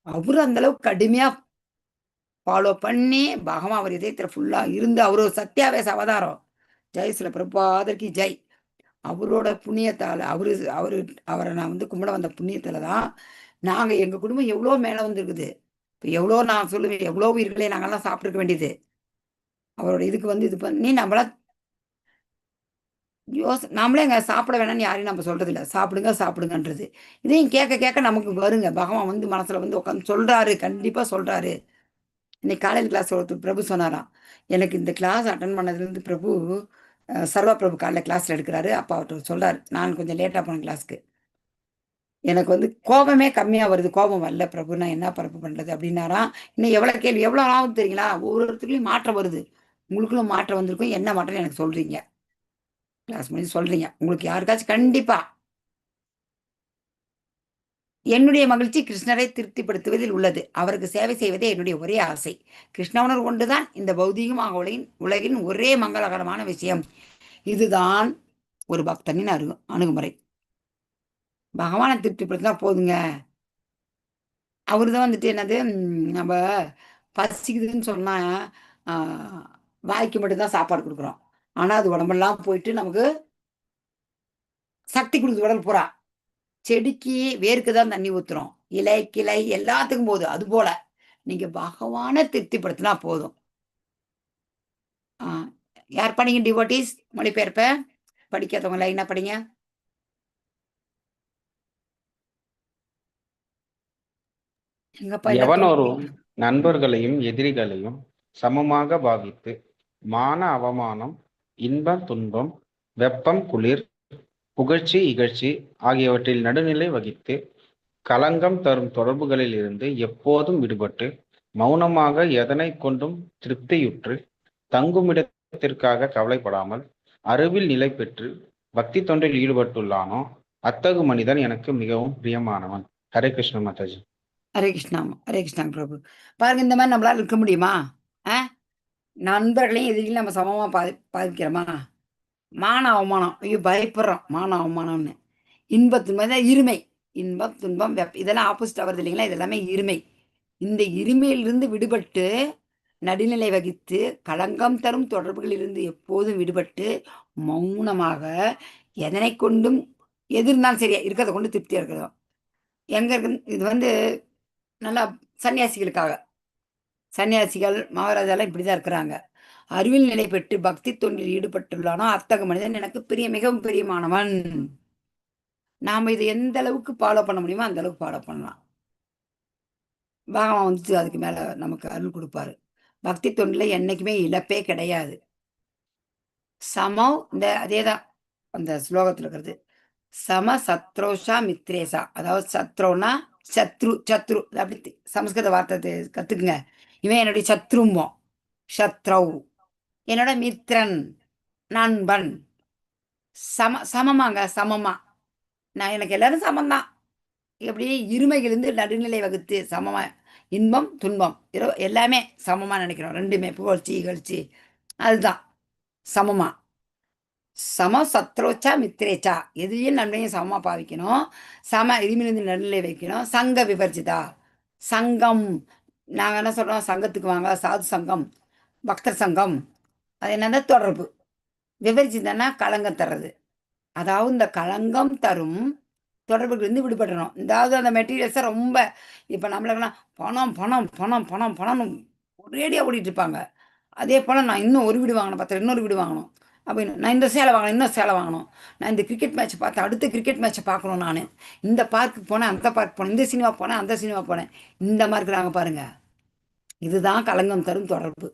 அவரு அந்த அளவுக்கு கடுமையா ஃபாலோ பண்ணி பகவான் அவர் இதயத்துல ஃபுல்லா இருந்து, அவரு ஒரு சத்தியாவேச அவதாரம், ஜெய் சில பிரபாதருக்கு ஜெய், அவரோட புண்ணியத்தால அவரை நான் வந்து கும்பிட வந்த புண்ணியத்துல தான் நாங்க எங்க குடும்பம் எவ்வளோ மேல வந்திருக்குது. இப்போ எவ்வளோ நான் சொல்லுவேன், எவ்வளோ உயிர்களே நாங்கெல்லாம் சாப்பிட்டுருக்க வேண்டியது. அவரோட இதுக்கு வந்து இது பண்ணி நம்மளா நாமளே அங்கே சாப்பிட வேணாம்னு யாரையும் நம்ம சொல்றது இல்லை, சாப்பிடுங்க சாப்பிடுங்கன்றது. இதையும் கேட்க கேட்க நமக்கு வருங்க, பகவான் வந்து மனசுல வந்து உட்காந்து சொல்றாரு, கண்டிப்பா சொல்றாரு. இன்னைக்கு காலையில் கிளாஸ் ஒருத்தர் பிரபு சொன்னாராம், எனக்கு இந்த கிளாஸ் அட்டன் பண்ணதுலேருந்து பிரபு, சர்வா பிரபு காலையில் கிளாஸ்ல எடுக்கிறாரு, அப்போ அவர்கிட்ட சொல்றாரு, நான் கொஞ்சம் லேட்டாக போனேன் கிளாஸ்க்கு, எனக்கு வந்து கோபமே கம்மியா வருது, கோபம் வரல பிரபு, நான் என்ன பிரபு பண்றது அப்படின்னாராம். இன்னும் எவ்வளவு கேள்வி எவ்வளவு ஆகும் தெரியுங்களா, ஒவ்வொருத்தருக்குள்ளயும் மாற்றம் வருது, உங்களுக்குள்ள மாற்றம் வந்திருக்கும், என்ன மாற்றம் எனக்கு சொல்றீங்க, கிளாஸ் பண்ணி சொல்றீங்க, உங்களுக்கு யாருக்காச்சும் கண்டிப்பா. என்னுடைய மகிழ்ச்சி கிருஷ்ணரை திருப்திப்படுத்துவதில் உள்ளது, அவருக்கு சேவை செய்வதே என்னுடைய ஒரே ஆசை, கிருஷ்ண உணர்வு கொண்டுதான் இந்த பௌதீகமாக உலகின் ஒரே மங்களகரமான விஷயம். இதுதான் ஒரு பக்தனின் அணுகுமுறை. பகவானை திருப்திப்படுத்தினா போதுங்க. அவரு தான் வந்துட்டு என்னது, நம்ம பசிக்குதுன்னு சொன்னா வாய்க்கு மட்டும்தான் சாப்பாடு கொடுக்குறோம், ஆனா அது உடம்பெல்லாம் போயிட்டு நமக்கு சக்தி கொடுக்குது, உடல் பூரா. செடிக்கு வேருக்கு தான் தண்ணி ஊத்துறோம், இலை கிளை எல்லாத்துக்கும் போகுது, அது போல நீங்க பகவானை திருப்திப்படுத்தினா போதும். யார் படிங்க டிவோட்டிஸ், மொழிபெயர்ப்ப படிக்காதவங்க லைனா படிங்க. எவனொரும் நண்பர்களையும் எதிரிகளையும் சமமாக பாவித்து மான அவமானம், இன்பம் துன்பம், வெப்பம் குளிர், புகழ்ச்சி இகழ்ச்சி ஆகியவற்றில் நடுநிலை வகித்து களங்கம் தரும் தொடர்புகளில் இருந்து எப்போதும் விடுபட்டு மௌனமாக எதனை கொண்டும் திருப்தியுற்று தங்குமிடத்திற்காக கவலைப்படாமல் அறிவில் நிலை பெற்று பக்தி தொண்டில் ஈடுபட்டுள்ளானோ அத்தகு மனிதன் எனக்கு மிகவும் பிரியமானவன். ஹரே கிருஷ்ண மாதாஜி. ஹரே கிருஷ்ணா, ஹரே கிருஷ்ணா பிரபு. பாருங்க, இந்த மாதிரி நம்மளால இருக்க முடியுமா? நண்பர்களையும் எதிரிகளையும் நம்ம சமமா பாதிக்கிறோமா? மான அவமானம், ஐயோ பயப்படுறோம் மான அவமானம்னு. இன்பத்துன்பம் இருமை, இன்பம் துன்பம் இதெல்லாம் ஆப்போசிட் வருது இல்லைங்களா, இதெல்லாமே இருமை. இந்த இருமையிலிருந்து விடுபட்டு நடுநிலை வகித்து களங்கம் தரும் தொடர்புகளிலிருந்து எப்போதும் விடுபட்டு மௌனமாக எதனை கொண்டும் எது இருந்தாலும் சரியா இருக்கிறத கொண்டு திருப்தியா இருக்கிறோம். எங்க இருக்கு இது வந்து நல்லா சன்னியாசிகளுக்காக, சன்னியாசிகள் மகாராஜாலாம் இப்படிதான் இருக்கிறாங்க. அறிவில் நிலை பெற்று பக்தி தொண்டில் ஈடுபட்டுள்ளானோ அத்தகைய மனிதன் எனக்கு மிகவும் பிரியமானவன். நாம் இதை எந்த அளவுக்கு ஃபாலோ பண்ண முடியுமோ அந்த அளவுக்கு ஃபாலோ பண்ணலாம். பகவான் வந்துட்டு அதுக்கு மேலே நமக்கு அருள் கொடுப்பாரு. பக்தி தொண்டில் என்னைக்குமே இழப்பே கிடையாது. சமம் இந்த அதே தான் அந்த ஸ்லோகத்தில் இருக்கிறது. சம சத்ரோஷா மித்ரேசா, அதாவது சத்ரோனா சத்ரு. சத்ரு அப்படி சமஸ்கிருத வார்த்தை கற்றுக்குங்க. இவன் என்னுடைய சத்ரும்போ, சத்ரவ் என்னோட மித்ரன், நண்பன். சமமாங்க, சமமா. நான் எனக்கு எல்லாரும் சமம்தான். எப்படி இருமைகளிருந்து நடுநிலை வகுத்து சமமா, இன்பம் துன்பம் எல்லாமே சமமா நினைக்கிறோம். ரெண்டுமே புகழ்ச்சி இகழ்ச்சி அதுதான் சமமா. சம சத்ரோச்சா மித்ரேச்சா, எதையும் நன்மையும் சமமா பாவிக்கணும். சம இருமிலிருந்து நடுநிலை வைக்கணும். சங்க விபர்ஜிதா, சங்கம். நாங்கள் என்ன சொல்றோம், சங்கத்துக்கு வாங்க, சாது சங்கம், பக்தர் சங்கம். அது என்னன்னா தொடர்பு. விபர்ஜிதன்னா களங்கம் தர்றது. அதாவது இந்த களங்கம் தரும் தொடர்புகளிலிருந்து விடுபடணும். அதாவது அந்த மெட்டீரியல்ஸை ரொம்ப இப்போ நம்மளுக்கெல்லாம் பணம் பணம் பணம் பணம் பணம்னு ஒரேடியாக ஓடிட்டு இருப்பாங்க. அதே போல் நான் இன்னும் ஒரு வீடு வாங்கணும், பத்து இன்னொரு வீடு வாங்கணும் அப்படின்னு, நான் இந்த சேலை வாங்கணும், இன்னும் சேலை வாங்கணும், நான் இந்த கிரிக்கெட் மேட்ச் பார்த்தேன், அடுத்த கிரிக்கெட் மேட்ச்சை பார்க்கணும், நான் இந்த பார்க்குக்கு போனேன், அந்த பார்க் போனேன், இந்த சினிமா போனேன், அந்த சினிமா போனேன், இந்த மாதிரி இருக்கிறாங்க பாருங்க. இதுதான் களங்கம் தரும் தொடர்பு.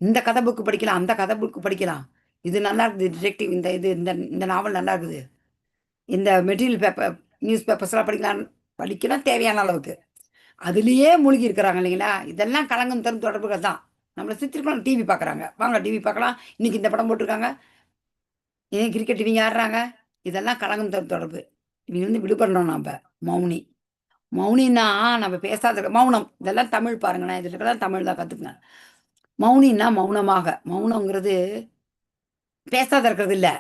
இந்த கதை புக்கு படிக்கலாம், அந்த கதை புக்கு படிக்கலாம், இது நல்லா இருக்குது டிடெக்டிவ், இந்த இது இந்த இந்த நாவல் நல்லா இருக்குது, இந்த மெட்டீரியல் பேப்பர் நியூஸ் பேப்பர்ஸ்லாம் படிக்கலாம் தேவையான அளவுக்கு. அதுலேயே மூழ்கி இருக்கிறாங்க இல்லைங்களா. இதெல்லாம் களங்கம் தரும் தொடர்புகள் தான். நம்மளை சுற்றிருக்கலாம். டிவி பார்க்குறாங்க, வாங்க டிவி பார்க்கலாம், இன்னைக்கு இந்த படம் போட்டிருக்காங்க, ஏன் கிரிக்கெட் இவங்க ஆடுறாங்க, இதெல்லாம் களங்கம் தரும் தொடர்பு. இவங்க வந்து விடுபடணும். நம்ம மௌனி. மௌனின்னா நம்ம பேசாத மௌனம். இதெல்லாம் தமிழ் பாருங்களேன், இதில் இருக்கிறதா தமிழ் தான் கற்றுக்குங்க. மௌனின்னா மௌனமாக. மௌனங்கிறது பேசாத இருக்கிறது இல்லை,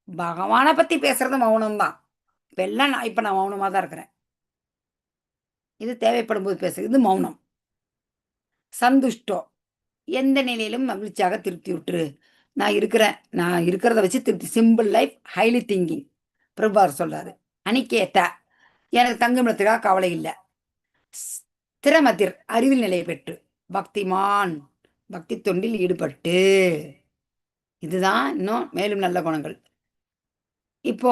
பகவானை பற்றி பேசுறது மௌனம் தான். இப்போ எல்லாம் நான் மௌனமாக தான் இருக்கிறேன். இது தேவைப்படும் போது பேசுறது, இது மௌனம். சந்துஷ்டோ, எந்த நிலையிலும் மகிழ்ச்சியாக திருப்தி விட்டுரு. நான் இருக்கிறத வச்சு திருப்தி. சிம்பிள் லைஃப் ஹைலி திங்கிங், பிரபார் சொல்றாரு. அனிக்கேட்டா, எனக்கு தங்குமிடத்துக்காக கவலை இல்லை. ஸ்திரமதிர், அறிவில் நிலை பெற்று. பக்திமான், பக்தி தொண்டில் ஈடுபட்டு. இதுதான் இன்னும் மேலும் நல்ல குணங்கள். இப்போ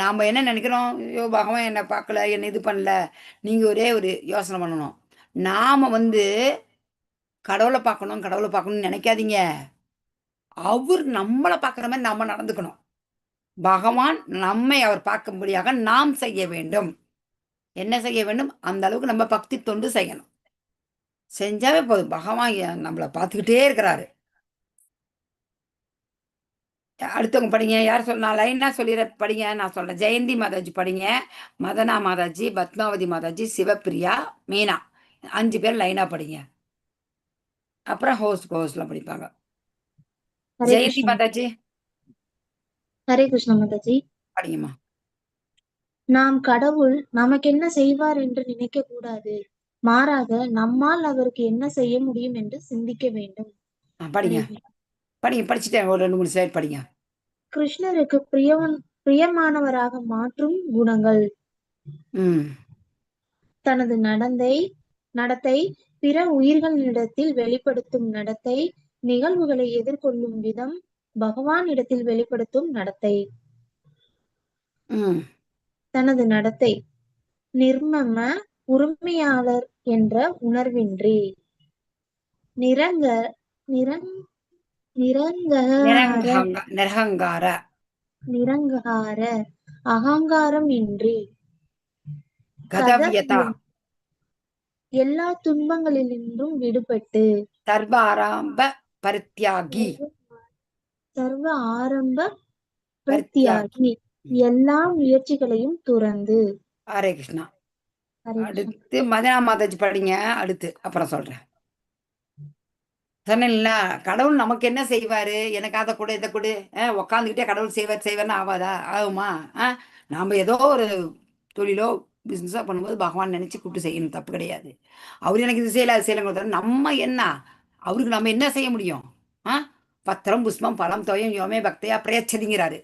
நாம் என்ன நினைக்கிறோம், ஐயோ பகவான் என்னை பார்க்கல, என்னை இது பண்ணல. நீங்கள் ஒரே ஒரு யோசனை பண்ணணும். நாம் கடவுளை பார்க்கணும்னு நினைக்காதீங்க. அவர் நம்மளை பார்க்குற மாதிரி நம்ம நடந்துக்கணும். பகவான் நம்மை அவர் பார்க்கும்படியாக நாம் செய்ய வேண்டும். என்ன செய்ய வேண்டும்? அந்த அளவுக்கு நம்ம பக்தி தொண்டு செய்யணும். செஞ்சாவே போதும், பகவான் நம்மளை பார்த்துக்கிட்டே இருக்கிறாரு. அடுத்தவங்க படிங்க. யார் நான் லைனாக சொல்லிடுற படிங்க. நான் சொல்கிறேன். ஜெயந்தி மாதாஜி படிங்க, மதனா மாதாஜி, பத்மாவதி மாதாஜி, சிவப்பிரியா, மீனா, 5 பேர் லைனாக படிங்க. அப்புறம் ஹோஸ்ட்லாம் படிப்பாங்க. ஜெயந்தி மாதாஜி ஹரே கிருஷ்ண மாதாஜி. படிங்கம்மா. நாம் கடவுள் நமக்கு என்ன செய்வார் என்று நினைக்க கூடாது, மாறாக நம்மால் அவருக்கு என்ன செய்ய முடியும் என்று சிந்திக்க வேண்டும். படிங்க படிங்க, படிச்சுட்டேன். ஒரு 2-3 ஸ்லைட் படிங்க. கிருஷ்ணருக்கு பிரியமானவராக மாற்றும் குணங்கள். தனது நடத்தை, பிற உயிர்களிடத்தில் வெளிப்படுத்தும் நடத்தை, நிகழ்வுகளை எதிர்கொள்ளும் விதம், பகவான் இடத்தில் வெளிப்படுத்தும் நடத்தை. தனது நடத்தை நிர்மம, உரிமையாளர் என்ற உணர்வின்றி, நிரங்கார, அகங்காரம் இன்றி, எல்லா துன்பங்களிலிருந்தும் விடுபட்டு, சர்வ ஆரம்ப பரித்தியாகி, எல்லா முயற்சிகளையும் துறந்து. ஹரே கிருஷ்ணா. அடுத்து மதனா மாதாஜி படிங்க. அடுத்து அப்புறம் சொல்றேன். சொன்னீங்களா, கடவுள் நமக்கு என்ன செய்வாரு, எனக்கு அதை கொடு இதை கொடு, உக்காந்துக்கிட்டே கடவுள் செய்வார்னு ஆகாதா? ஆகுமா? நாம் ஏதோ ஒரு தொழிலோ பிஸ்னஸோ பண்ணும்போது பகவான் நினைச்சு கூப்பிட்டு செய்யணும், தப்பு கிடையாது. அவர் எனக்கு இது செய்யல அது செய்யலங்கிறத நம்ம என்ன, அவருக்கு நம்ம என்ன செய்ய முடியும்? பத்திரம் புஷ்பம் பழம் தோயம் யோமே பக்தையா பிரயச்சதிங்கிறாரு.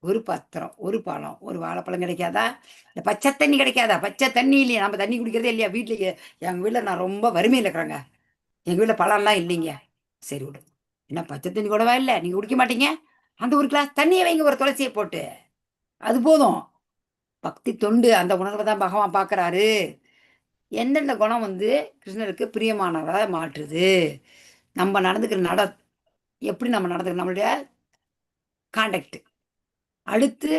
ஒரு பத்திரம், ஒரு பழம், ஒரு வாழைப்பழம் கிடைக்காதா? இந்த பச்சை தண்ணி கிடைக்காதா? பச்சை தண்ணி இல்லையா? நம்ம தண்ணி குடிக்கிறதே இல்லையா? வீட்லேயே எங்கள் வீட்டில் நான் ரொம்ப வறுமையில் இருக்கிறேங்க, எங்கள் வீட்டில் பழம்லாம் இல்லைங்க. சரி விடு, என்ன பச்சை தண்ணி கூடவா இல்லை, நீங்கள் குடிக்க மாட்டீங்க? அந்த ஒரு கிளாஸ் தண்ணியை வைங்க, ஒரு துளசியை போட்டு. அது போதும். பக்தி தொண்டு அந்த உணர்வை தான் பகவான் பார்க்கறாரு. எந்தெந்த குணம் வந்து கிருஷ்ணருக்கு பிரியமானவரா மாற்றுது, நம்ம நடந்துக்கிற எப்படி நம்ம நடந்துக்கணும், நம்மளுடைய கான்டக்ட். அடுத்து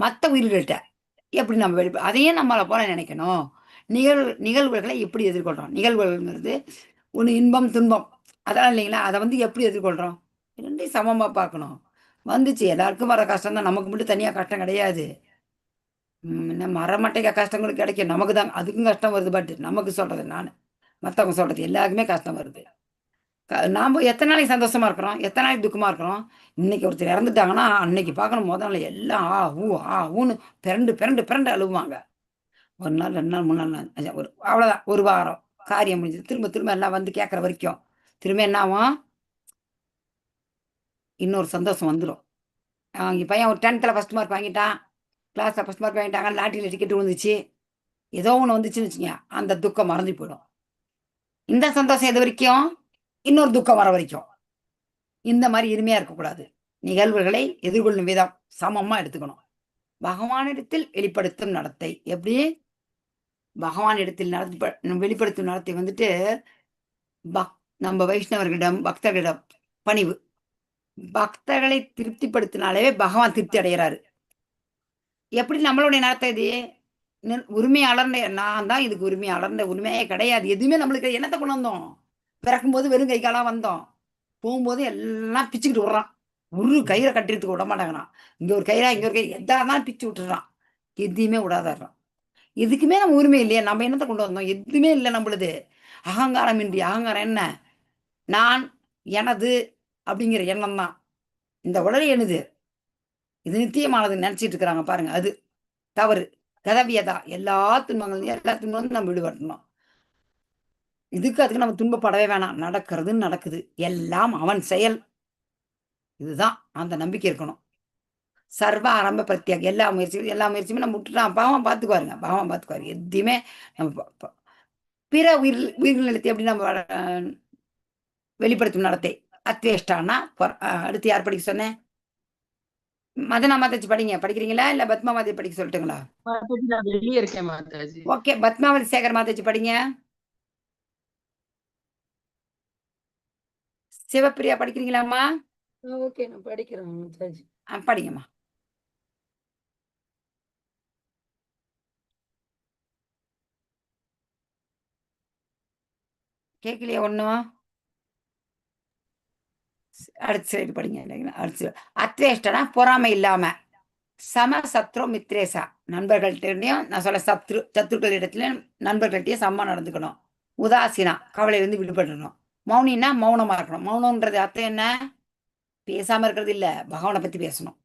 மற்ற உயிர்கள்ட்ட எப்படி நம்ம அதையும் நம்மளை போல நினைக்கணும். நிகழ்வுகளை எப்படி எதிர்கொள்றோம்? நிகழ்வுகள்ங்கிறது ஒன்று இன்பம் துன்பம் அதெல்லாம் இல்லைங்களா, அதை வந்து எப்படி எதிர்கொள்றோம்? ரெண்டையும் சமமா பார்க்கணும். வந்துச்சு எல்லாருக்கும் வர கஷ்டம் தான், நமக்கு மட்டும் தனியா கஷ்டம் கிடையாது. என்ன மரமட்டைக்க கஷ்டங்களுக்கு கிடைக்கும், நமக்கு தான் அதுக்கும் கஷ்டம் வருது. பட் நமக்கு சொல்றது நான், மற்றவங்க சொல்றது எல்லாருக்குமே கஷ்டம் வருது. நாம எத்தனை நாளைக்கு சந்தோஷமா இருக்கிறோம், எத்தனை நாளைக்கு துக்கமா இருக்கிறோம். இன்னைக்கு ஒருத்தர் இறந்துட்டாங்கன்னா அன்னைக்கு பார்க்கணும், முதல் நாள் எல்லாம் ஊன்னு பிறண்டு பிறண்டு பிறண்டு அழுவாங்க. ஒரு நாள் 2 நாள் 3 நாள் ஒரு அவ்வளோதான், ஒரு வாரம் காரியம் முடிஞ்சது. திரும்ப திரும்ப எல்லாம் வந்து கேட்குற வரைக்கும் திரும்ப என்ன ஆகும், இன்னொரு சந்தோஷம் வந்துடும். அவங்க பையன் ஒரு 10th ஃபர்ஸ்ட் மார்க் வாங்கிட்டான், கிளாஸில் ஃபர்ஸ்ட் மார்க் வாங்கிட்டாங்க, லாட்டரியில் டிக்கெட் விழுந்துச்சு, ஏதோ ஒன்று வந்துச்சுன்னு வச்சுங்க, அந்த துக்கம் மறந்து போயிடும். இந்த சந்தோஷம் எது வரைக்கும், இன்னொரு துக்கம் வர வரைக்கும். இந்த மாதிரி இனிமையா இருக்கக்கூடாது. நிகழ்வுகளை எதிர்கொள்ளும் விதம் சமமா எடுத்துக்கணும். பகவானிடத்தில் வெளிப்படுத்தும் நடத்தை எப்படி, பகவானிடத்தில் வெளிப்படுத்தும் நடத்தை வந்துட்டு நம்ம வைஷ்ணவர்களிடம் பக்தர்களிடம் பணிவு. பக்தர்களை திருப்திப்படுத்தினாலே பகவான் திருப்தி அடைகிறாரு. எப்படி நம்மளுடைய நடத்தை இது, உரிமையாளர்ந்த நான் தான் இதுக்கு உரிமையாளர்ந்த உரிமையே கிடையாது. எதுவுமே நம்மளுக்கு என்னத்தை கொண்டு வந்தோம், பிறக்கும்போது வெறும் கை காலாக வந்தோம், போகும்போது எல்லாம் பிச்சுக்கிட்டு விடுறான். ஒரு கயிறை கட்டிறதுக்கு விட மாட்டேங்கிறான். இங்க ஒரு கயிறா இங்க ஒரு கை எதாவது பிச்சு விட்டுறான், எதுவுமே விடாதான். எதுக்குமே நம்ம உரிமை இல்லையா, நம்ம என்னத்தை கொண்டு வந்தோம், எதுவுமே இல்லை நம்மளுது. அகங்காரம் இன்றி, அகங்காரம் என்ன, நான் எனது அப்படிங்கிற எண்ணம் தான். இந்த உடல் எனது, இது நித்தியமானதுன்னு நினைச்சிட்டு இருக்கிறாங்க பாருங்க, அது தவறு. கதவியதா எல்லா துன்பங்களும் நம்ம விடுபடணும். அதுக்கு நம்ம துன்பப்படவே வேணாம், நடக்கிறதுன்னு நடக்குது, எல்லாம் அவன் செயல். இதுதான் அந்த நம்பிக்கை இருக்கணும். சர்வ ஆரம்ப பிரத்யாக எல்லா முயற்சியுமே நம்ம விட்டுட்டான், பாவம் பார்த்துக்குவாருங்க, பாவம் பார்த்துக்குவாரு. எதையுமே நம்ம பிற உயிர்கள் நிலத்தை எப்படி நம்ம வெளிப்படுத்தும் நடத்தை அத்வேஷ்டானா. அடுத்து யார் படிக்க சொன்னேன், மதனா மாதாஜி படிங்க, படிக்கிறீங்களா இல்ல பத்மாவதி படிக்க சொல்லட்டுங்களா? வெளியே இருக்கேன் மாதாஜி. ஓகே, பத்மாவதி சேகர் மாதாஜி படிங்க. சிவப்பிரியா படிக்கிறீங்களாம்மா? ஓகே, நான் படிக்கிறேன் மாதாஜி. படிங்கம்மா. கேட்கலையா ஒன்றும்? அடுத்த சைடு படிங்க. அடுத்து அத்வேஷ்டனா பொறாமை இல்லாம, சம சத்ரு மித்ரேசா நண்பர்கள்ட்டையும் நான் சொல்ல சத்ருக்களிடத்துலையும் நண்பர்கள்ட்டையும் சமமா நடந்துக்கணும். உதாசீனா கவலையிலிருந்து விடுபடணும். மௌனின்னா மௌனமா இருக்கணும். மௌனம்ன்றது அர்த்தம் என்ன, பேசாம இருக்கிறது இல்ல, பகவானை பத்தி பேசணும்.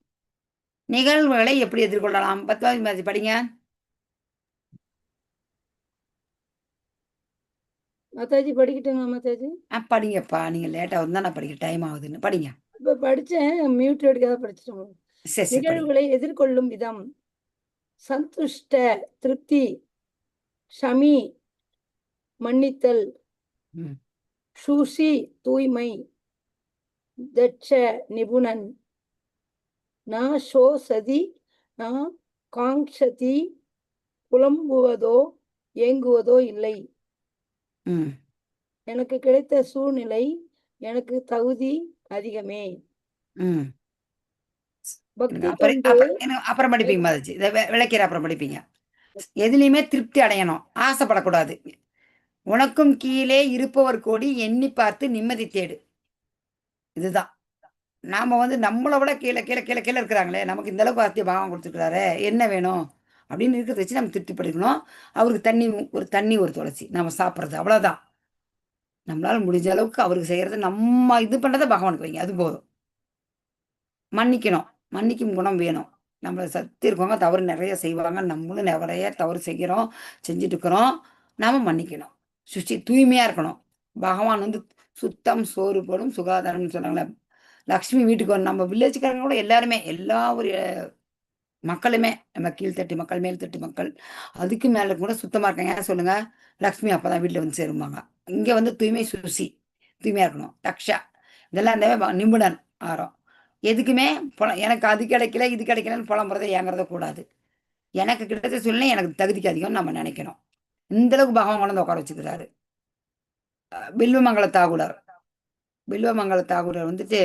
நிகழ்வுகளை எப்படி எதிர்கொள்ளலாம், 10வது படிங்க. மாதாஜி படிக்கட்டுங்க மாதாஜி? படிங்கப்பா, நீங்க லேட்டா வந்தா நான் படிக்க டைம் ஆகுதுன்னு படிங்க. இப்ப படிச்சேன், மியூட் எடுக்காத படிச்சிட்டோம். சரி. நிகழ்வுகளை எதிர்கொள்ளும் விதம் சந்துஷ்ட திருப்தி, ஷமி மன்னித்தல், சூஷி தூய்மை, தட்ச நிபுணன், நா சோசதி நா காங்ஷதி புலம்புவதோ ஏங்குவதோ இல்லை. எனக்கு கிடைத்த சூழ்நிலை எனக்கு தகுதி அதிகமே. அப்புறம் படிப்பீங்க மாதாஜி, இதை விளக்கிற அப்புறம் படிப்பீங்க. எதுலையுமே திருப்தி அடையணும், ஆசைப்படக்கூடாது. உனக்கும் கீழே இருப்பவர் கோடி எண்ணி பார்த்து நிம்மதி தேடு. இதுதான் நாம வந்து நம்மளை விட கீழே கீழே கீழே கீழே இருக்கிறாங்களே, நமக்கு இந்த அளவுக்கு வார்த்தையை பாவம் கொடுத்துருக்காரு, என்ன வேணும் அப்படின்னு இருக்கிறத வச்சு நம்ம திருப்தி படிக்கணும். அவருக்கு தண்ணி ஒரு துளசி நம்ம சாப்பிட்றது, அவ்வளோதான். நம்மளால முடிஞ்ச அளவுக்கு அவருக்கு செய்யறது, நம்ம இது பண்றதை பகவானுக்கு வைங்க, அது போதும். மன்னிக்கணும், மன்னிக்கும் குணம் வேணும். நம்மளை சத்தி இருக்கவங்க தவறு நிறைய செய்வாங்க, நம்மளும் நிறைய தவறு செஞ்சுட்டு இருக்கிறோம். நாம மன்னிக்கணும். தூய்மையா இருக்கணும். பகவான் வந்து சுத்தம் சோறு போடும் சுகாதாரம்னு சொன்னாங்களே, லக்ஷ்மி வீட்டுக்கு வரும். நம்ம வில்லேஜ்காரங்க கூட எல்லாருமே, எல்லா ஒரு மக்களுமே, நம்ம கீழ்த்தட்டு மக்கள் மேல்தட்டு மக்கள் அதுக்கு மேல கூட சுத்தமா இருக்காங்க. ஏன் சொல்லுங்க, லக்ஷ்மி அப்பதான் வீட்டுல வந்து சேருவாங்க. இங்க வந்து தூய்மை தூய்மையா இருக்கணும். தக்ஷா இதெல்லாம் இந்த நிபுணன் ஆரம். எதுக்குமே எனக்கு அது கிடைக்கல இது கிடைக்கலன்னு புலம்புறதை ஏங்குறத கூடாது. எனக்கு கிடைச்ச சூழ்நிலை எனக்கு தகுதிக்கு அதிகம்னு நம்ம நினைக்கணும். இந்த அளவுக்கு பகவான் கொண்டு வந்து உட்கார வச்சுக்கிறாரு. பில்வமங்கல தாகூடர் பில்வமங்கல தாகூடர் வந்துட்டு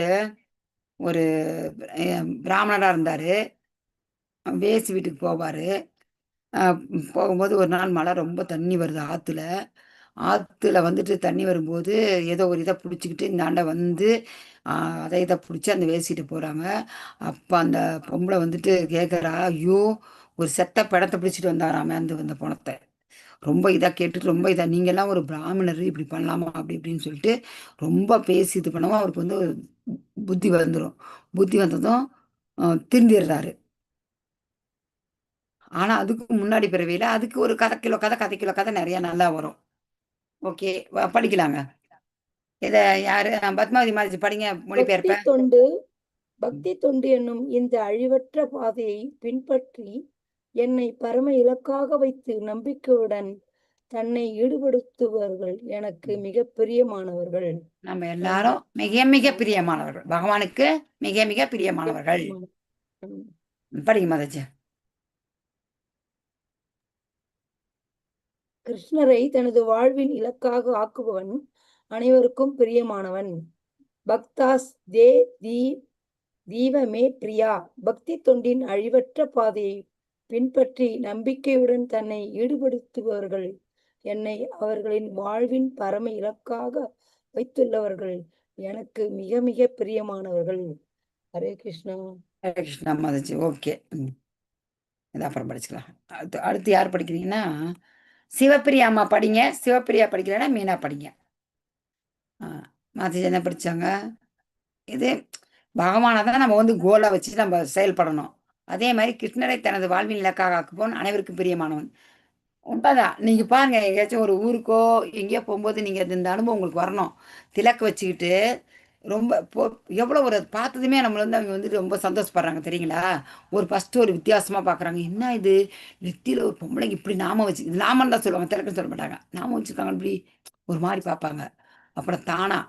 ஒரு பிராமணரா இருந்தாரு. வேசி வீட்டுக்கு போவாரு. போகும்போது ஒரு நாள் மழை ரொம்ப தண்ணி வருது ஆத்துல. ஆத்துல வந்துட்டு தண்ணி வரும்போது ஏதோ ஒரு இதை பிடிச்சிக்கிட்டு இந்தாண்ட வந்து அதை இதை பிடிச்சி அந்த வேசிட்டு போறாங்க. அப்ப அந்த பொம்பளை வந்துட்டு கேட்கறா, ஐயோ ஒரு செத்த பிணத்தை பிடிச்சிட்டு வந்தாராமே அந்த பணத்தை. ரொம்ப இதா கேட்டுட்டு ரொம்ப இதா, நீங்க எல்லாம் ஒரு பிராமணர் இப்படி பண்ணலாமா அப்படி இப்படின்னு சொல்லிட்டு ரொம்ப பேசி இது பண்ணவும் அவருக்கு வந்து ஒரு புத்தி வந்துடும். புத்தி வந்ததும் திருந்திடுறாரு. ஆனா அதுக்கு முன்னாடி பிறவியில அதுக்கு ஒரு கதை கிலோ கதை நிறைய நல்லா வரும். ஓகே, படிக்கலாங்க. இத யாரு பத்மாவதி மாதிரி படிங்க பக்தி மொழிபெயர்ப்ப. தொண்டு பக்தி தொண்டு என்னும் இந்த அழிவற்ற பாதையை பின்பற்றி என்னை பரம இலக்காக வைத்து நம்பிக்கையுடன் தன்னை ஈடுபடுத்துபவர்கள் எனக்கு மிக பிரியமானவர்கள். நம்ம எல்லாரும் மிக மிக பிரியமானவர்கள், பகவானுக்கு மிக மிக பிரியமானவர்கள். படிங்க மாதாஜி. கிருஷ்ணரை தனது வாழ்வின் இலக்காக ஆக்குபவன் அனைவருக்கும் பிரியமானவன். பக்தாஸ் தே தீவமே பிரியா. பக்தி தொண்டின் அழிவற்ற பாதையை பின்பற்றி நம்பிக்கையுடன் தன்னை ஈடுபடுத்துபவர்கள் என்னை அவர்களின் வாழ்வின் பரம இலக்காக வைத்துள்ளவர்கள் எனக்கு மிக மிக பிரியமானவர்கள். ஹரே கிருஷ்ணா. ஹரே கிருஷ்ணா மாதாஜி. ஓகே, இதை அப்புறம் படிச்சுக்கலாம். அடுத்து யார் படிக்கிறீங்கன்னா சிவப்பிரியா அம்மா படிங்க. சிவப்பிரியா படிக்கிறேன்னா மீனா படிங்க. மாதாஜி என்ன படிச்சாங்க? இது பகவானை தான் நம்ம வந்து கோலா வச்சு நம்ம செயல்படணும். அதே மாதிரி கிருஷ்ணரை தனது வாழ்வின் இலக்காக ஆக்குவோன் அனைவருக்கும் பிரியமானவன். உண்மைதான். நீங்க பாருங்க, எங்கேயாச்சும் ஒரு ஊருக்கோ எங்கேயோ போகும்போது நீங்க இந்த அனுபவம் உங்களுக்கு வரணும். திலக்கு வச்சுக்கிட்டு ரொம்ப எவ்வளோ ஒரு பார்த்ததுமே நம்மள வந்து அவங்க வந்துட்டு ரொம்ப சந்தோஷப்படுறாங்க தெரியுங்களா? ஒரு ஃபஸ்ட்டு ஒரு வித்தியாசமாக பார்க்குறாங்க. என்ன இது நெத்தியில் ஒரு பொம்பளைங்க இப்படி நாம வச்சு, இது நாமன்னு தான் சொல்லுவாங்க, திலக்குன்னு சொல்ல மாட்டாங்க. நாம வச்சுருக்காங்க இப்படி ஒரு மாதிரி பார்ப்பாங்க. அப்புறம் தானா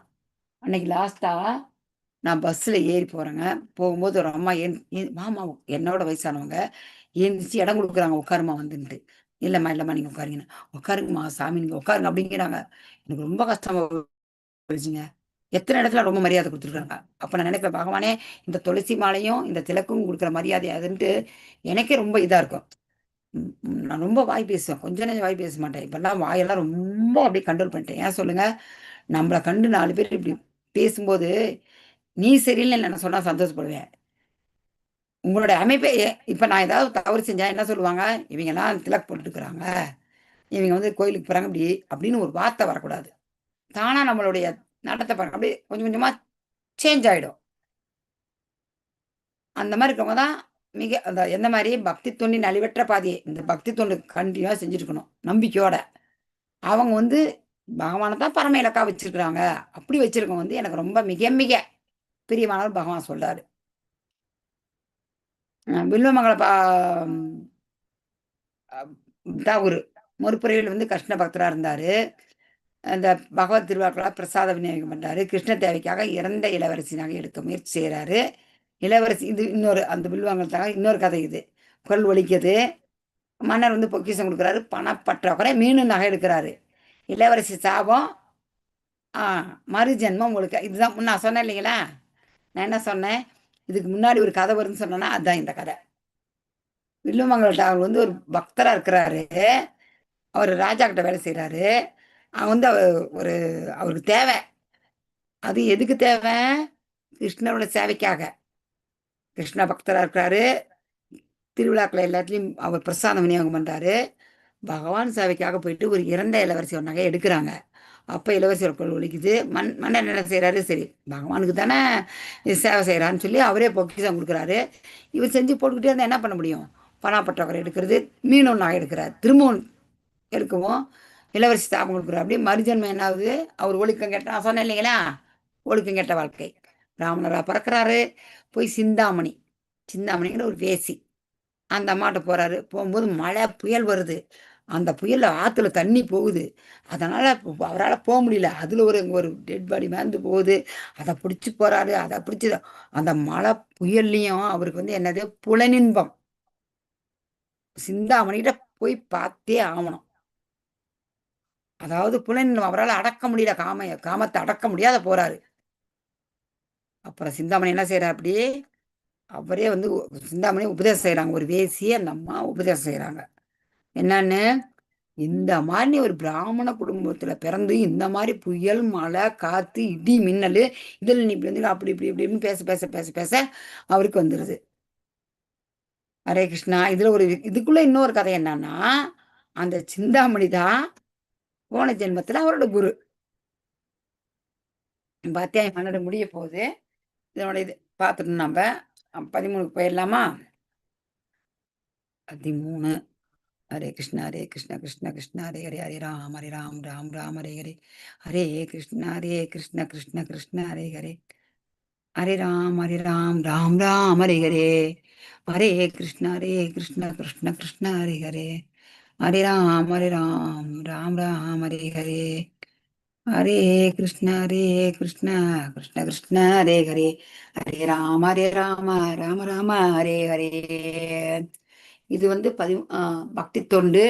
அன்னைக்கு லாஸ்ட்டாக நான் பஸ்ஸில் ஏறி போகிறேங்க. போகும்போது ஒரு அம்மா மாமா என்னோட வயசானவங்க எழுந்திரிச்சு இடம் கொடுக்குறாங்க, உட்காருமா வந்துன்ட்டு. இல்லைம்மா இல்லைம்மா நீங்கள் உட்காருங்கண்ணா. உட்காருங்கம்மா சாமி நீங்கள் உட்காருங்க அப்படிங்கிறாங்க. எனக்கு ரொம்ப கஷ்டமாக போச்சுங்க. எத்தனை இடத்துல ரொம்ப மரியாதை கொடுத்துருக்காங்க. அப்போ நான் நினைப்பேன், பகவானே இந்த துளசி மாலையும் இந்த திலக்கும் கொடுக்குற மரியாதை அதுன்ட்டு எனக்கே ரொம்ப இதாக இருக்கும். நான் ரொம்ப வாய் பேசுவேன், கொஞ்ச நேரம் வாய் பேச மாட்டேன். இப்பெல்லாம் வாயெல்லாம் ரொம்ப அப்படியே கண்ட்ரோல் பண்ணிட்டேன். ஏன் சொல்லுங்க? நம்மளை கண்டு 4 பேர் இப்படி பேசும்போது நீ சரியில்லை நான் சொன்னா சந்தோஷப்படுவேன். உங்களுடைய அமைப்பே இப்ப நான் ஏதாவது தவறு செஞ்சா என்ன சொல்லுவாங்க? இவங்கெல்லாம் திலக் போட்டுக்கிறாங்க, இவங்க வந்து கோயிலுக்கு போறாங்க இப்படி அப்படின்னு ஒரு வார்த்தை வரக்கூடாது. தானா நம்மளுடைய நடத்தை பாருங்க அப்படியே கொஞ்சம் கொஞ்சமா சேஞ்ச் ஆயிடும். அந்த மாதிரி இருக்கவங்க தான் மிக அந்த எந்த மாதிரி பக்தி தொண்டின் அழிவற்ற பாதையை இந்த பக்தி தொண்டு கண்டினியூவா செஞ்சுருக்கணும் நம்பிக்கையோட. அவங்க வந்து பகவானை தான் பரம இலக்கா வச்சிருக்கிறாங்க. அப்படி வச்சிருக்கவங்க வந்து எனக்கு ரொம்ப மிக மிக பிரியமானவர் பகவான் சொல்றாரு. வில்வமங்கல தாகூர் முற்புறையில் வந்து கிருஷ்ண பக்தரா இருந்தாரு. அந்த பகவத் திருவிழாக்களாக பிரசாத விநியோகம் பண்றாரு. கிருஷ்ண தேவைக்காக இறந்த இளவரசினாக எடுக்க முயற்சி செய்கிறாரு. இளவரசி இது இன்னொரு அந்த வில்வாங்கலத்தாக இன்னொரு கதை. இது குரல் ஒலிக்குது. மன்னர் வந்து பொக்கிஷம் கொடுக்குறாரு, பணப்பற்றாக்குறை, மீண்டும் நகை எடுக்கிறாரு. இளவரசி சாபம், மறுஜென்மம் உங்களுக்கு. இதுதான் நான் சொன்னேன் இல்லைங்களா? நான் என்ன சொன்னேன்? இதுக்கு முன்னாடி ஒரு கதை வருதுன்னு சொன்னேன்னா அதுதான் இந்த கதை. வில்லுமங்கலத்தை அவர் வந்து ஒரு பக்தராக இருக்கிறாரு. அவர் ராஜா கிட்ட வேலை செய்கிறாரு. வந்து ஒரு அவருக்கு தேவை. அது எதுக்கு தேவை? கிருஷ்ணரோட சேவைக்காக. கிருஷ்ண பக்தராக இருக்கிறாரு. திருவிழாக்கள் எல்லாத்துலேயும் அவர் பிரசாதம் விநியோகம் பண்ணுறாரு. பகவான் சேவைக்காக போயிட்டு ஒரு இறந்த இளவரசி ஒரு நகையை எடுக்கிறாங்க. அப்போ இளவரசி ஒரு குரல் ஒலிக்குது. மன்னர் என்ன செய்கிறாரு? சரி பகவானுக்கு தானே சேவை செய்கிறான்னு சொல்லி அவரே பொக்கிஷம் கொடுக்குறாரு. இவர் செஞ்சு போட்டுக்கிட்டே இருந்தால் என்ன பண்ண முடியும்? பணப்பற்றவரை எடுக்கிறது, மீனும் நகை எடுக்கிறார். திரும்பவும் எடுக்கவும் இளவரசி தாபம் கொடுக்குறாரு. அப்படியே மறுஜன்மம் என்ன ஆகுது? அவர் ஒழுக்கம் கெட்ட, நான் சொன்னேன் இல்லைங்களா? ஒழுக்கம் கெட்ட வாழ்க்கை. பிராமணராக பிறக்கிறாரு. போய் சிந்தாமணிங்கிற ஒரு வேசி அந்த அம்மாட்ட போகிறாரு. போகும்போது மழை புயல் வருது. அந்த புயல்ல ஆத்துல தண்ணி போகுது. அதனால அவரால போ முடியல. அதுல ஒரு டெட் பாடி மிதந்து போகுது. அத பிடிச்சு போறாரு. அத பிடிச்சு அந்த மழை புயல்லயும் அவருக்கு வந்து என்னது புலனின்பம். சிந்தாமணிகிட்ட போய் பார்த்தே ஆவணும். அதாவது புலனின்பம் அவரால அடக்க முடியல. காமத்தை அடக்க முடியாத போறாரு. அப்புறம் சிந்தாமணி என்ன செய்யறாரு அப்படியே அவரே வந்து சிந்தாமணி உபதேசம் செய்றாங்க. ஒரு வேசி அந்த அம்மா உபதேசம் செய்றாங்க. என்னன்னு, இந்த மாதிரி நீ ஒரு பிராமண குடும்பத்துல பிறந்து இந்த மாதிரி புயல், மழை, காத்து, இடி, மின்னலு இதுல நீ இப்படி வந்து அப்படி இப்படி இப்படின்னு பேச பேச பேச பேச அவருக்கு வந்துருது. ஹரே கிருஷ்ணா. இதுக்குள்ள இன்னொரு கதை என்னன்னா, அந்த சிந்தாமணி தான் போன ஜென்மத்துல அவரோட குரு. அத்தியாயம் 12 முடிய போகுது. இதனோட இது பார்த்துட்டு நம்ம 13க்கு போயிடலாமா? 13. ஹரே கிருஷ்ணா கிருஷ்ண கிருஷ்ண ஹரே ஹரே ஹரே ராம் ராம் ராம் ஹரே ஹரே ஹரே கிருஷ்ண கிருஷ்ண கிருஷ்ண ஹரே ஹரே ஹரே ராம் ராம் ராம் ஹரே ஹரே ஹரே கிருஷ்ண கிருஷ்ண கிருஷ்ண ஹரே ஹரே ஹரே ராம் ராம் ராம் ஹரே ஹரே ஹரே கிருஷ்ண கிருஷ்ண கிருஷ்ண ஹரே ஹரே ஹரே ராம ராம ராம ஹரே ஹரே. இது வந்து பக்தி தொண்டு.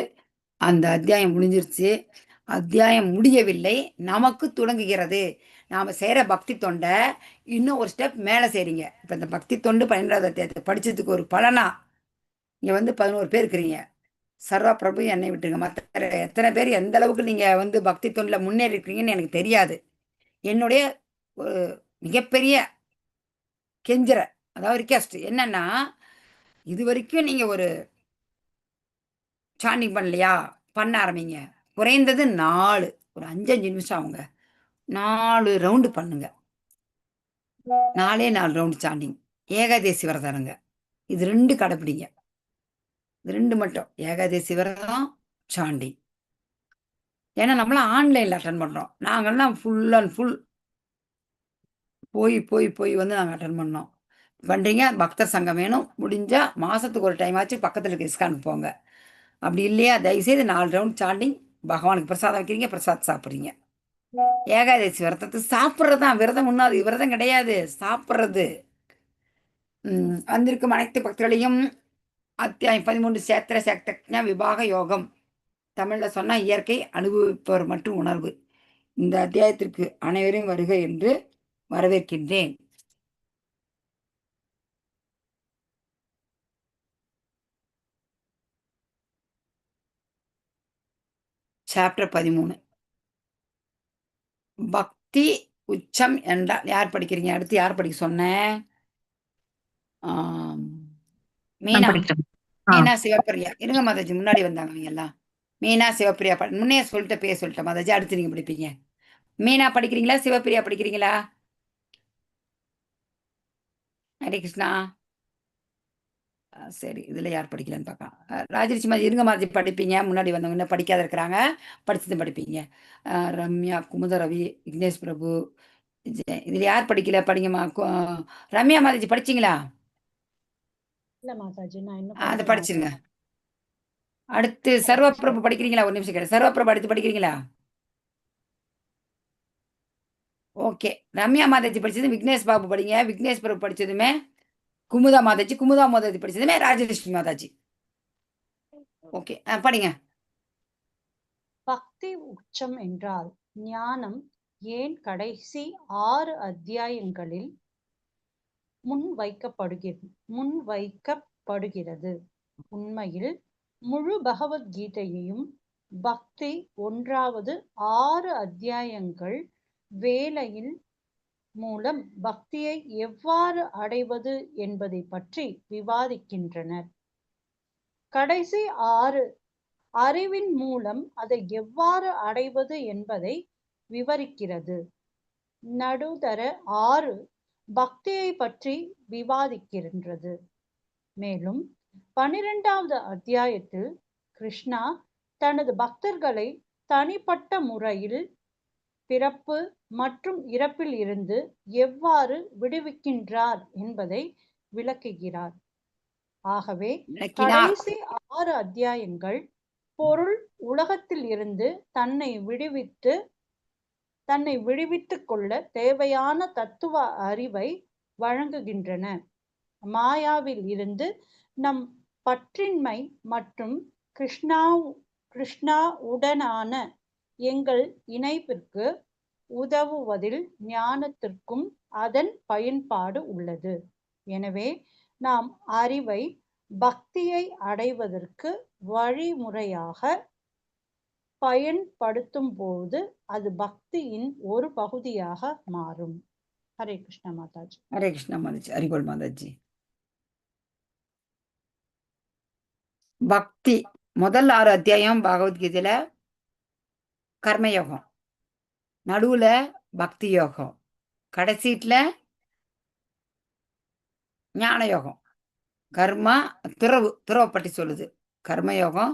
அந்த அத்தியாயம் முடிஞ்சிருச்சு. அத்தியாயம் முடியவில்லை, நமக்கு தொடங்குகிறது. நாம செய்யற பக்தி தொண்டை இன்னும் ஒரு ஸ்டெப் மேல செய்றீங்க. இப்ப இந்த பக்தி தொண்டு 12வது அத்தியாயத்தை படிச்சதுக்கு ஒரு பலனா இங்க வந்து 11 பேர் இருக்கிறீங்க. சர்வ பிரபு என்னை விட்டுருங்க. மற்ற எத்தனை பேர் எந்த அளவுக்கு நீங்க வந்து பக்தி தொண்டுல முன்னேறி இருக்கீங்கன்னு எனக்கு தெரியாது. என்னுடைய ஒரு மிகப்பெரிய கெஞ்சுற அதாவது ரிக்வெஸ்ட் என்னன்னா, இது வரைக்கும் நீங்க ஒரு சாண்டிங் பண்ணலையா? பண்ண ஆரம்பிங்க. குறைந்தது 4 ஒரு 5 நிமிஷம் அவங்க 4 ரவுண்டு பண்ணுங்க. 4 ரவுண்டு சாண்டிங். ஏகாதேசி விரதம்ங்க. இது 2 கடைப்பிடிங்க. இது 2 மட்டும். ஏகாதேசி விரதம், சாண்டிங். ஏன்னா நம்மளாம் ஆன்லைன்ல அட்டன் பண்றோம். நாங்கெல்லாம் ஃபுல் அண்ட் ஃபுல் போய் வந்து நாங்கள் அட்டன் பண்ணோம். பண்றீங்க. பக்தர் சங்கம் வேணும். முடிஞ்சா மாசத்துக்கு ஒரு டைம் ஆச்சு பக்கத்துல இருக்க இஸ்கானுக்கு போங்க. அப்படி இல்லையா தயவுசெய்து 4 ரவுண்ட் சாண்டிங். பகவானுக்கு பிரசாதம் வைக்கிறீங்க, பிரசாத் சாப்பிட்றீங்க. ஏகாதசி விரதத்தை சாப்பிட்றது தான் விரதம். முன்னாடி விரதம் கிடையாது, சாப்பிட்றது. வந்திருக்கும் அனைத்து பக்தர்களையும் அத்தியாயம் 13 சேத்திர சேக்தஜ விபாக யோகம். தமிழ்ல சொன்னா இயற்கை அனுபவிப்பவர் மற்றும் உணர்வு. இந்த அத்தியாயத்திற்கு அனைவரும் வருக என்று வரவேற்கின்றேன். சாப்டர் 13 பக்தி உச்சம் என்றால் யார் படிக்கிறீங்க? அடுத்து யார் படிக்க சொன்னேன்? மீனா. மீனா சிவப்பிரியா இருங்க மாதாஜி. முன்னாடி வந்தாங்க அவங்க எல்லாம். மீனா சிவப்பிரியா முன்னே பேர் சொல்லிட்டேன் மாதாஜி. அடுத்து நீங்க படிப்பீங்க. மீனா படிக்கிறீங்களா? சிவப்பிரியா படிக்கிறீங்களா? ஹரே கிருஷ்ணா. சரி, இதுல யார் படிக்கலன்னு பார்க்கலாம். ராஜரிஷி மாதிரி இருங்க மாதிரி படிப்பீங்க. முன்னாடி வந்தவங்க இன்னும் படிக்காத இருக்கிறாங்க. படிச்சது படிப்பீங்க. ரம்யா, குமுத ரவி, விக்னேஷ் பிரபு, இதுல யார் படிக்கல? படிங்கம்மா. ரம்யா மாதாஜி படிச்சீங்களா? இல்ல மாதாஜி, நான் இன்னும் அதை படிச்சிருங்க. அடுத்து சர்வப்பிரபு படிக்கிறீங்களா? ஒரு நிமிஷம் கேட்டு. சர்வப்பிரபு அடுத்து படிக்கிறீங்களா? ஓகே. ரம்யா மாதாஜி படிச்சது விக்னேஷ் பாபு படிங்க. விக்னேஷ் பிரபு படிச்சதுமே குமுதா மாதாஜி. குமுதா மாதாஜி படிச்சதுமே ராஜலட்சுமி மாதாஜி. ஓகே, படிங்க. பக்தி உச்சம் என்றால் ஞானம் ஏன் கடைசி 6 அத்தியாயங்களில் முன்வைக்கப்படுகிறது. உண்மையில் முழு பகவத்கீதையையும் பக்தி 1வது 6 அத்தியாயங்கள் வேலையின் மூலம் பக்தியை எவ்வாறு அடைவது என்பதை பற்றி விவாதிக்கின்றனர். கடைசி 6 அறிவின் மூலம் அதை எவ்வாறு அடைவது என்பதை விவரிக்கிறது. நடுத்தர 6 பக்தியை பற்றி விவாதிக்கின்றது. மேலும் 12வது அத்தியாயத்தில் கிருஷ்ணா தனது பக்தர்களை தனிப்பட்ட முறையில் பிறப்பு மற்றும் இறப்பில் இருந்து எவ்வாறு விடுவிக்கின்றார் என்பதை விளக்குகிறார். ஆகவே கடைசி 6 அத்தியாயங்கள் இப்பொருள் உலகத்தில் இருந்து தன்னை விடுவித்துக் கொள்ள தேவையான தத்துவ அறிவை வழங்குகின்றன. மாயாவில் இருந்து நம் பற்றின்மை மற்றும் கிருஷ்ணாவுடனான எங்கள் இணைப்பிற்கு உதவுவதில் ஞானத்திற்கும் அதன் பயன்பாடு உள்ளது. எனவே நாம் அறிவை பக்தியை அடைவதற்கு வழிமுறையாக பயன்படுத்தும் போது அது பக்தியின் ஒரு பகுதியாக மாறும். ஹரே கிருஷ்ணா மாதாஜி. ஹரே கிருஷ்ணா மாதாஜி. ஹரிபோல் மாதாஜி. பக்தி முதல் 6 அத்தியாயம் பகவத்கீதையில கர்மயோகம், நடுவுல பக்தி யோகம், கடைசீட்ல ஞான யோகம். கர்மா துறவை பற்றி சொல்லுது. கர்மயோகம்,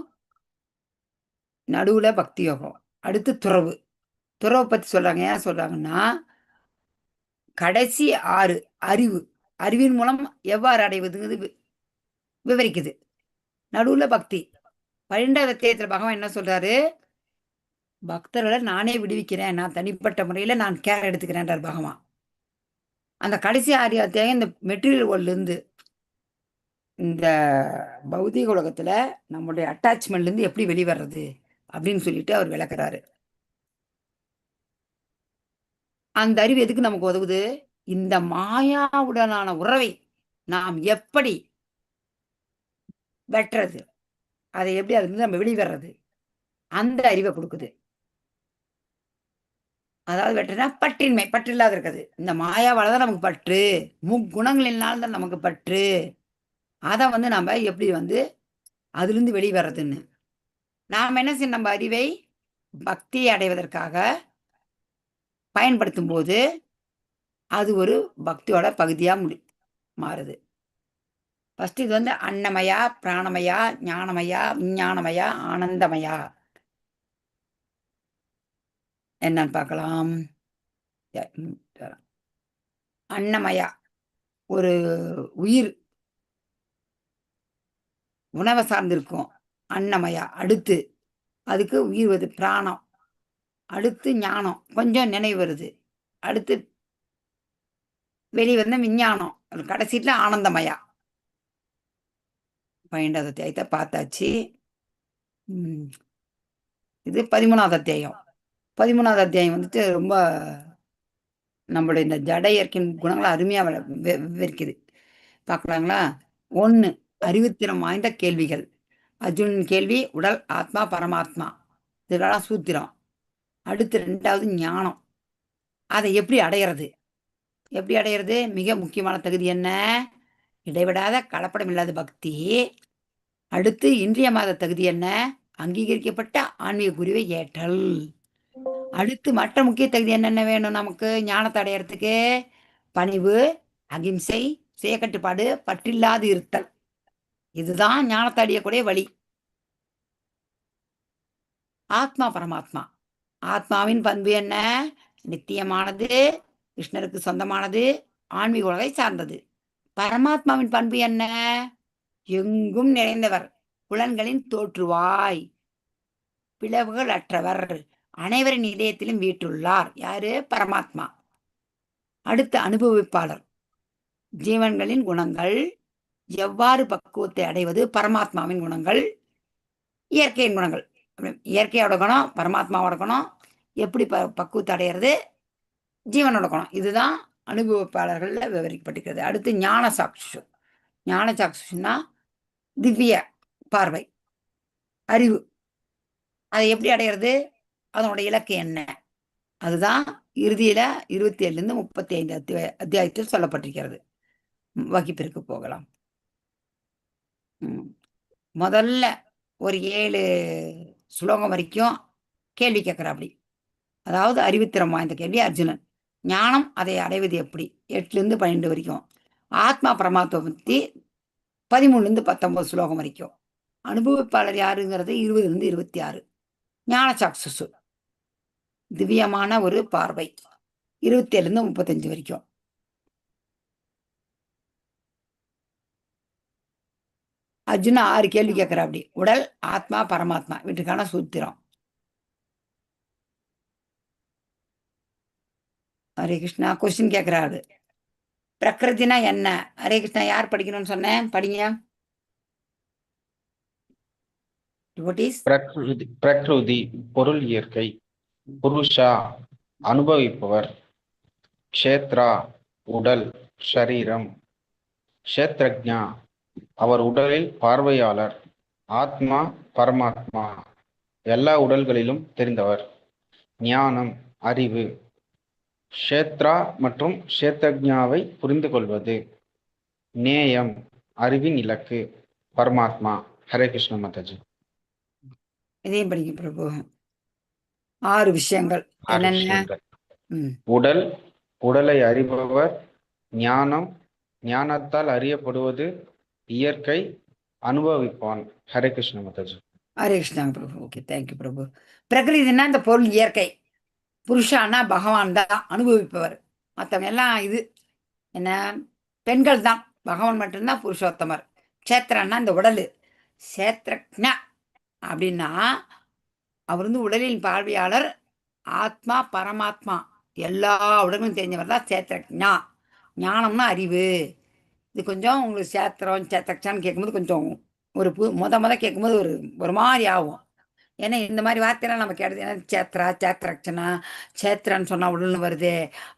நடுவுல பக்தி யோகம், அடுத்து துறவை பத்தி சொல்றாங்க. ஏன் சொல்றாங்கன்னா கடைசி 6 அறிவின் மூலம் எவ்வாறு அடைவதுங்கிறது விவரிக்குது. நடுவுல பக்தி. 12வது அத்தியாயத்துல பகவான் என்ன சொல்றாரு? பக்தர்களை நானே விடுவிக்கிறேன், நான் தனிப்பட்ட முறையில நான் கேர் எடுத்துக்கிறேன்றார் பகவான். அந்த கடைசி 6 அத்தியாயம் இந்த மெட்டீரியல் வேர்ல்ட்ல இருந்து, இந்த பௌதிக உலகத்துல நம்முடைய அட்டாச்மெண்ட்ல இருந்து எப்படி வெளிவர்றது அப்படின்னு சொல்லிட்டு அவர் விளக்குறாரு. அந்த அறிவு எதுக்கு நமக்கு உதவுது? இந்த மாயாவுடனான உறவை நாம் எப்படி வெட்டுறது, அதை எப்படி அது நம்ம வெளிவர்றது, அந்த அறிவை கொடுக்குது. அதாவது வெட்டுனா பற்றின்மை, பற்று இல்லாத இருக்குது. இந்த மாயாவால தான் நமக்கு பற்று, முக்குணங்களினால தான் நமக்கு பற்று. அதை நம்ம எப்படி அதுல இருந்து வெளிவர்றதுன்னு நாம் என்ன செய்யணும்? நம்ம அறிவை பக்தியை அடைவதற்காக பயன்படுத்தும் போது அது ஒரு பக்தியோட பகுதியா மாறுது. ஃபர்ஸ்ட் இது அன்னமயா, பிராணமயா, ஞானமயா, விஞ்ஞானமயா, ஆனந்தமயா. என்னன்னு பார்க்கலாம். அன்னமயா ஒரு உயிர் உணவை சார்ந்திருக்கும். அன்னமயா. அடுத்து அதுக்கு உயிர் வருது, பிராணம். அடுத்து ஞானம், கொஞ்சம் நினைவு வருது. அடுத்து வெளிவந்த விஞ்ஞானம். கடைசியில ஆனந்தமயா. 12வது அத்தியாயத்தை பார்த்தாச்சு. இது 13வது அத்தியாயம். 13வது அத்தியாயம் ரொம்ப நம்மளுடைய இந்த ஜட இயற்கையின் குணங்களை அருமையா விவரிக்குது. பார்க்கலாங்களா? 1, அறிவுத்திறம் வாய்ந்த கேள்விகள். அர்ஜுனன் கேள்வி உடல், ஆத்மா, பரமாத்மா, இதெல்லாம் சூத்திரம். அடுத்து 2வது ஞானம். அதை எப்படி அடையிறது? மிக முக்கியமான தகுதி என்ன? இடைவிடாத கலப்படம் இல்லாத பக்தி. அடுத்து இன்றியமாத தகுதி என்ன? அங்கீகரிக்கப்பட்ட ஆன்மீக குருவை ஏற்றல். அடுத்து மற்ற முக்கிய தகுதி என்னென்ன வேணும் நமக்கு ஞானத்தை அடையறதுக்கு? பணிவு, அகிம்சை, சுய கட்டுப்பாடு, பற்றில்லாது இருத்தல். இதுதான் ஞானத்தை அடையக்கூடிய வழி. ஆத்மா, பரமாத்மா. ஆத்மாவின் பண்பு என்ன? நித்தியமானது, கிருஷ்ணருக்கு சொந்தமானது, ஆன்மீக உலகை சார்ந்தது. பரமாத்மாவின் பண்பு என்ன? எங்கும் நிறைந்தவர், புலன்களின் தோற்றுவாய், பிளவுகள் அற்றவர், அனைவரின் இதயத்திலும் வீற்றுள்ளார். யாரு? பரமாத்மா. அடுத்த அனுபவிப்பாளர். ஜீவன்களின் குணங்கள் எவ்வாறு பக்குவத்தை அடைவது? பரமாத்மாவின் குணங்கள், இயற்கையின் குணங்கள். இயற்கையோட குணம், பரமாத்மாவோட குணம், எப்படி பக்குவத்தை அடையிறது? ஜீவனோட குணம். இதுதான் அனுபவிப்பாளர்கள்ல விவரிக்கப்பட்டிருக்கிறது. அடுத்து ஞான சாக்ஷு. ஞான சாக்ஷுன்னா திவ்ய பார்வை, அறிவு. அதை எப்படி அடையிறது? அதனோட இலக்கு என்ன? அதுதான் இறுதியில 27 35 அத்தியாயத்தில் சொல்லப்பட்டிருக்கிறது. வகுப்பிற்கு போகலாம். முதல்ல ஒரு 7 ஸ்லோகம் வரைக்கும் கேள்வி கேட்கிறாப்படி. அதாவது அறிவுத்திறம் வாய்ந்த கேள்வி அர்ஜுனன். ஞானம், அதை அடைவது எப்படி? 8 12 வரைக்கும். ஆத்மா பரமாத்மா பத்தி 13 19 ஸ்லோகம் வரைக்கும். அனுபவிப்பாளர் யாருங்கிறது 20 26. ஞான சாக்ஷு, திவ்யமான ஒரு பார்வை, 27 35 வரைக்கும். அர்ஜுனா 6 கேள்வி கேட்கிறா. அப்படி உடல், ஆத்மா, பரமாத்மா வீட்டுக்கான சூத்திரம். ஹரே கிருஷ்ணா. கொஸ்டின் கேட்கிறாரு, பிரகிருதினா என்ன? ஹரே கிருஷ்ணா. யார் படிக்கணும்னு சொன்னேன்? படிங்க. டிவோட்டீஸ். பிரகிருதி பொருள், இயற்கை. புருஷா அனுபவிப்பவர். க்ஷேத்ரா உடல், ஷரீரம். க்ஷேத்ரஜ்ஞா அவர் உடலில் பார்வையாளர். ஆத்மா பரமாத்மா எல்லா உடல்களிலும் தெரிந்தவர். ஞானம் அறிவு. க்ஷேத்ரா மற்றும் க்ஷேத்ரஜ்ஞாவை புரிந்து கொள்வது. நேயம் அறிவின் இலக்கு. பரமாத்மா. ஹரே கிருஷ்ண மாதாஜி. இதையும் படிங்க பிரபு. 6 விஷயங்கள் 6 என்னென்ன? விஷயங்கள். ம். உடல், உடலை அறிபவர். ஞானம், ஞானத்தால் அறியப்படுவது. இயற்கை, அனுபவிப்பான். ஹரே கிருஷ்ண மாதாஜி. ஹரே கிருஷ்ணா பிரபு. ஓகே, தேங்க்யூ பிரபு. பிரகிருதினா இந்த பொருள், இயற்கை. புருஷானா பகவான் தான் அனுபவிப்பவர். மற்றவங்க எல்லாம் இது என்ன, பெண்கள் தான். பகவான் மட்டும்தான் புருஷோத்தமர். க்ஷேத்திரன்னா இந்த உடல். க்ஷேத்ரஜ்ஞா அப்படின்னா அவர் வந்து உடலின் பார்வையாளர். ஆத்மா பரமாத்மா எல்லா உடலும் தெரிஞ்சவர் தான் க்ஷேத்ரஜ்ஞா. ஞானம்னா அறிவு. இது கொஞ்சம் உங்களுக்கு சேத்திரம் சேத்தக்ஷான்னு கேட்கும்போது கொஞ்சம் ஒரு முத கேட்கும்போது ஒரு மாதிரி ஆகும். ஏன்னா இந்த மாதிரி வார்த்தையெல்லாம் நம்ம கேட்டது. ஏன்னா சேத்ரா, சேத்திரக்ஷனா, சேத்திரான்னு சொன்னால் உடனே வருது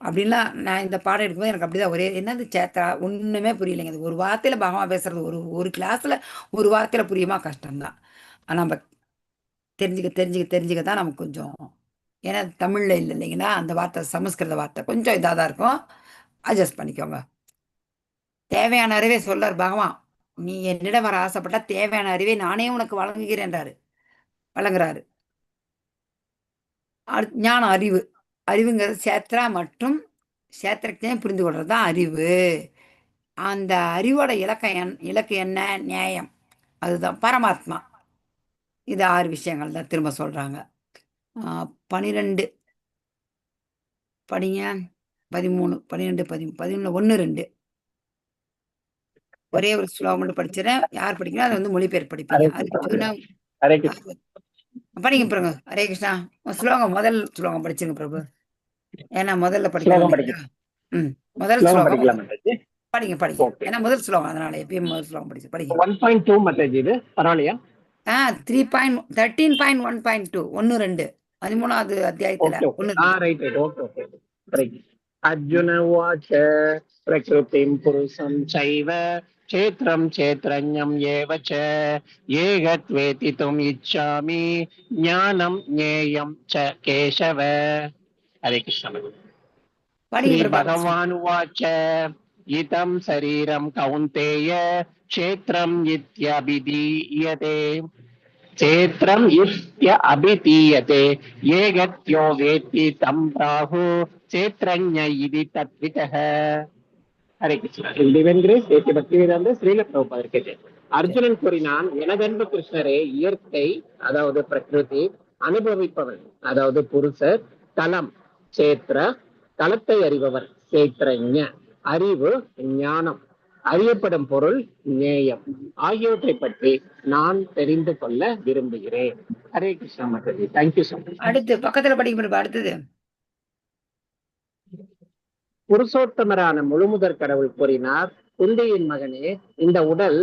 அப்படின்லாம். நான் இந்த பாடம் எடுக்கும்போது எனக்கு அப்படிதான் ஒரே என்னது சேத்ரா ஒன்றுமே புரியலைங்க. இது ஒரு வார்த்தையில் பகவான் பேசுறது ஒரு கிளாஸில் ஒரு வார்த்தையில் புரியுமா? கஷ்டம்தான். ஆனால் நம்ம தெரிஞ்சுக்க தான் நமக்கு கொஞ்சம். ஏன்னா தமிழில் இல்லை இல்லைங்களா, அந்த வார்த்தை சமஸ்கிருத வார்த்தை கொஞ்சம் இதாக தான் இருக்கும். அட்ஜஸ்ட் பண்ணிக்கோங்க. தேவையான அறிவை சொல்றார் பகவான். நீ என்னிடம் வர ஆசைப்பட்டா தேவையான அறிவை நானே உனக்கு வழங்குகிறேன்றாரு, வழங்குறாரு. ஞானம் அறிவு. அறிவுங்கிறது சேத்ரா மற்றும் சேத்திரத்தையும் புரிந்து கொள்றது தான் அறிவு. அந்த அறிவோட இலக்கு என்ன? நியாயம். அதுதான் பரமாத்மா. இது 6 விஷயங்கள் தான் திரும்ப சொல்றாங்க. 12 படிங்க. 13, 12, 11, 1, 2 ஒரே ஒரு ஸ்லோகம் மட்டும் படிச்சிடறேன். யார் படிக்கணும் அதை வந்து மொழிபெயர்ப்பு படிப்பீங்க. அர்ஜுனா ஹரே கிருஷ்ணா. படிங்க பிரபு. ஹரே கிருஷ்ணா. ஸ்லோகம் முதல் ஸ்லோகம் படிச்சுங்க பிரபு. ஏன்னா முதல்ல ஸ்லோகம் படிக்கணும். படிக்கலாம். முதல் ஸ்லோகம் ஸ்லோகம் படிக்கலாம் மாதாஜி. படிங்க. ஓகே. ஏன்னா முதல் ஸ்லோகம், அதனால எப்பயும் முதல் ஸ்லோகம் படிங்க. 1.2 மாதாஜி. இது பரவாயில்லையா? 13.1.2 1, 2 13வது அத்தியாயத்துல okay okay. 1, 2. Right right. Okay okay. Right. Arjuna உவாச்ச பிரகிருதிம் புருஷம் சைவ க்ஷேத்ரம் க்ஷேத்ரஞம் ஏவ ச ஏகத்வேதிதும் இச்சாமி ஞானம் ஞேயம் ச கேசவ. ஹரே கிருஷ்ண. படிங்க ஸ்ரீ பிரபு. பகவான் உவாச்ச இதம் சரீரம் கௌந்தேய க்ஷேத்ரம் இத்யபிதீயதே க்ஷேத்ரம் இத்யபிதீயதே ஏகத்யோ வேத்தி தம் பிராஹு க்ஷேத்ரஞ இதி தத்விதஹ. Hare Krishna. Divine grace AK Bhaktivedanta Srila பிரபுபாதர் கேட்டேன். அர்ஜுனன் கூறினான், எனதன்பு கிருஷ்ணரே, இயற்கை அதாவது பிரகிருதி, அனுபவிப்பவன் அதாவது புருஷர், தலம் க்ஷேத்ர தலத்தை அறிபவர் க்ஷேத்ரஞ, அறிவு ஞானம், அறியப்படும் பொருள் நேயம் ஆகியவற்றை பற்றி நான் தெரிந்து கொள்ள விரும்புகிறேன். Hare Krishna Mataji. Thank you so much. அடுத்து பக்கத்துல படிக்க பிரபு. அடுத்தது புருஷோத்தமரான முழுமுதற் கடவுள் கூறினார், குந்தியின் மகனே, இந்த உடல்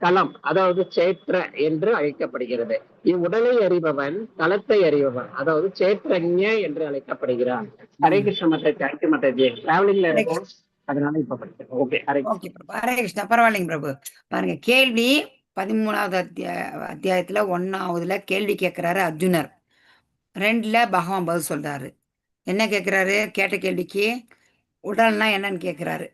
தலம் அதாவது சேத்ர என்று அழைக்கப்படுகிறது. இவ்வுடலை அறிபவன் தலத்தை அறிபவன் அதாவது சேத்ரஞ என்று அழைக்கப்படுகிறான். ஹரே கிருஷ்ண மாதாஜி. தேங்க்யூ மாதாஜி. டிராவலிங்ல இருக்கும், அதனால இப்ப படிக்கிறேன். ஓகே. ஹரே ஓகே பிரபு. ஹரே கிருஷ்ணா. பரவாயில்லைங்க பிரபு. பாருங்க, கேள்வி 13வது அத்தியாயத்துல 1ஆவதுல கேள்வி கேட்கிறாரு அர்ஜுனர். 2ல பகவான் பதில் சொல்றாரு. என்ன கேட்கிறாரு? கேட்ட கேள்விக்கு உடல்னா என்னன்னு கேட்கிறாரு.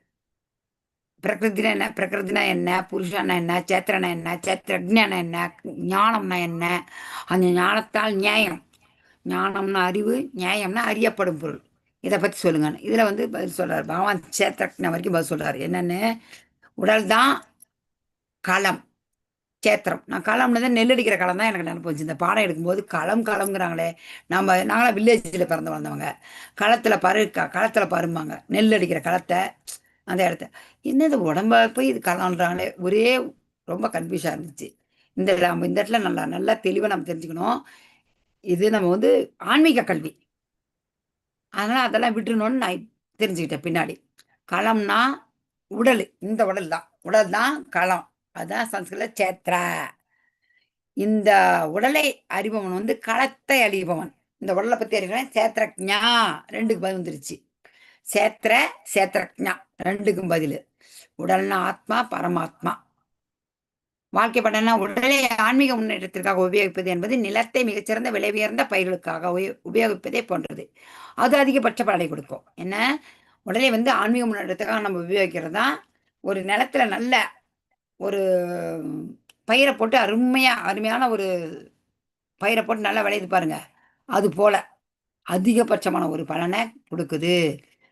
பிரகிருதினா என்ன, பிரகிருதினா என்ன, புருஷனா என்ன, சேத்திரனா என்ன, சேத்திரஜ்ஞானா என்ன, ஞானம்னா என்ன, அந்த ஞானத்தால் நியாயம். ஞானம்னா அறிவு, நியாயம்னா அறியப்படும் பொருள். இதை பற்றி சொல்லுங்கன்னு இதுல வந்து பதில் சொல்றாரு பகவான். சேத்திரஜ்ஞா வரைக்கும் பதில் சொல்றாரு. என்னன்னு, உடல் தான் களம், சேத்திரம். நான் களம்னு தான் நெல் அடிக்கிற களம் தான் எனக்கு நினைப்பு வச்சு. இந்த பாடம் எடுக்கும்போது களம்ங்கிறாங்களே, நாங்களாம் வில்லேஜில் பிறந்து வந்தவங்க. களத்தில் பருமாங்க நெல் அடிக்கிற களத்தை, அந்த இடத்த என்னது உடம்ப போய் இது களம்ன்றாங்களே. ஒரே ரொம்ப கன்ஃபியூஷா இருந்துச்சு. நம்ம இந்த இடத்துல நல்லா நல்லா தெளிவா நம்ம தெரிஞ்சுக்கணும். இது நம்ம வந்து ஆன்மீக கல்வி. அதனால அதெல்லாம் விட்டுறணும்னு நான் தெரிஞ்சுக்கிட்டேன் பின்னாடி. களம்னா உடலு. இந்த உடல் தான். உடல் தான் களம். அதான் சம்ஸ்கிருதத்துல சேத்ரா. இந்த உடலை அறிபவன் வந்து களத்தை அறிபவன். இந்த உடலை பத்தி அறிகிறேன். சேத்ரஜ்ஞா 2க்கு பதில் வந்துருச்சு. சேத்ர, சேத்ரஜ்ஞா 2க்கும் பதில். உடல்னா ஆத்மா, பரமாத்மா. வாழ்க்கை படம்னா உடலை ஆன்மீக முன்னேற்றத்திற்காக உபயோகிப்பது என்பது நிலத்தை மிகச்சிறந்த விலை உயர்ந்த பயிர்களுக்காக உபயோகிப்பதே போன்றது. அது அதிகபட்ச பலனை கொடுக்கும். என்ன உடலை வந்து ஆன்மீக முன்னேற்றத்துக்காக நம்ம உபயோகிக்கிறது தான் ஒரு நிலத்துல நல்ல ஒரு பயிரை போட்டு அருமையான ஒரு பயிரை போட்டு நல்லா விளையுது பாருங்க. அது போல அதிகபட்சமான ஒரு பலனை கொடுக்குது.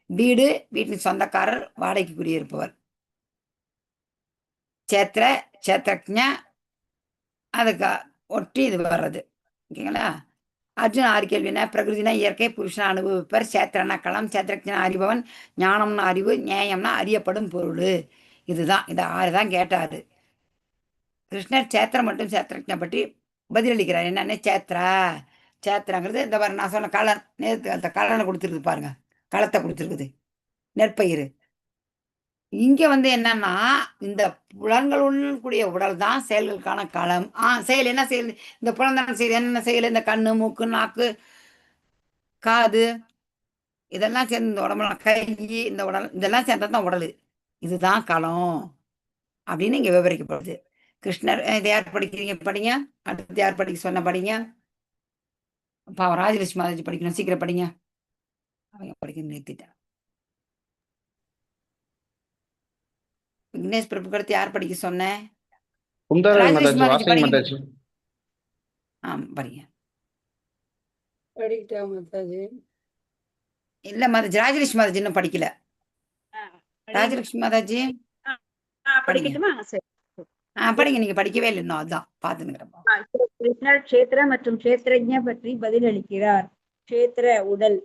வீட்டின் சொந்தக்காரர், வாடகைக்கு குடியிருப்பவர். சேத்திர, சேத்திரஜ்ஞ அதுக்கு ஒட்டி இது வர்றது. ஓகேங்களா? அர்ஜுன் 6 கேள்வி என்ன? பிரகிருதினா இயற்கை, புருஷனா அனுபவிப்பர், சேத்திரனா களம், சேத்திரஜ்ஞனா அறிபவன், ஞானம்னா அறிவு, நியாயம்னா அறியப்படும் பொருள். இதுதான். இதை 6 தான் கேட்டாரு. கிருஷ்ணர் சேத்திரம் மற்றும் சேத்திரஜ்ஞ பற்றி பதிலளிக்கிறார். என்னன்னு சேத்ரா. சேத்திரங்கிறது இந்த பாருங்க நான் சொன்ன கலன். நேற்று அந்த கலனை கொடுத்துருக்குது பாருங்க. களத்தை கொடுத்துருக்குது. நெற்பயிர். இங்க வந்து என்னன்னா இந்த புலன்களுடன் கூடிய உடல் தான் செயல்களுக்கான களம். செயல் என்ன செயல்? இந்த புலன் தானே செயல். என்னென்ன செயல்? இந்த கண்ணு, மூக்கு, நாக்கு, காது இதெல்லாம் சேர்ந்து இந்த உடம்புல கை, இந்த உடல் இதெல்லாம் சேர்ந்தது தான் உடல். இதுதான் களம் அப்படின்னு இங்க விவரிக்கப்படுது. கிருஷ்ணர் இதை யார் படிக்கிறீங்க படிங்க. அடுத்து யார் படிக்க சொன்ன படிங்க. பாவம் ராஜலட்சுமி மாதாஜி படிக்கணும். சீக்கிரம் படிங்க. அவங்க படிக்க நிறுத்திட்டேன். விக்னேஷ் பிரபு அடுத்து யார் படிக்க சொன்னேன்? சுந்தரவல்லி ராஜலட்சுமி மாதாஜி, மாதாஜி வாசகி படிங்க. மாதாஜி. படிங்க. படிக்கிட்டா மாதாஜி. இல்ல மாதாஜி, ராஜலட்சுமி மாதாஜி இன்னும் படிக்கல. ராஜலட்சுமி மாதாஜி படிங்க. படிக்கட்டுமா? சரி. படிங்க. நீங்க படிக்கவே இல்லை இன்னும். அதுதான் பார்த்துக்கிறப்பா. கிருஷ்ணர் கஷேத்திர மற்றும் கஷேத்திரஜ்ஞ பற்றி பதிலளிக்கிறார். கஷேத்திர உடல்,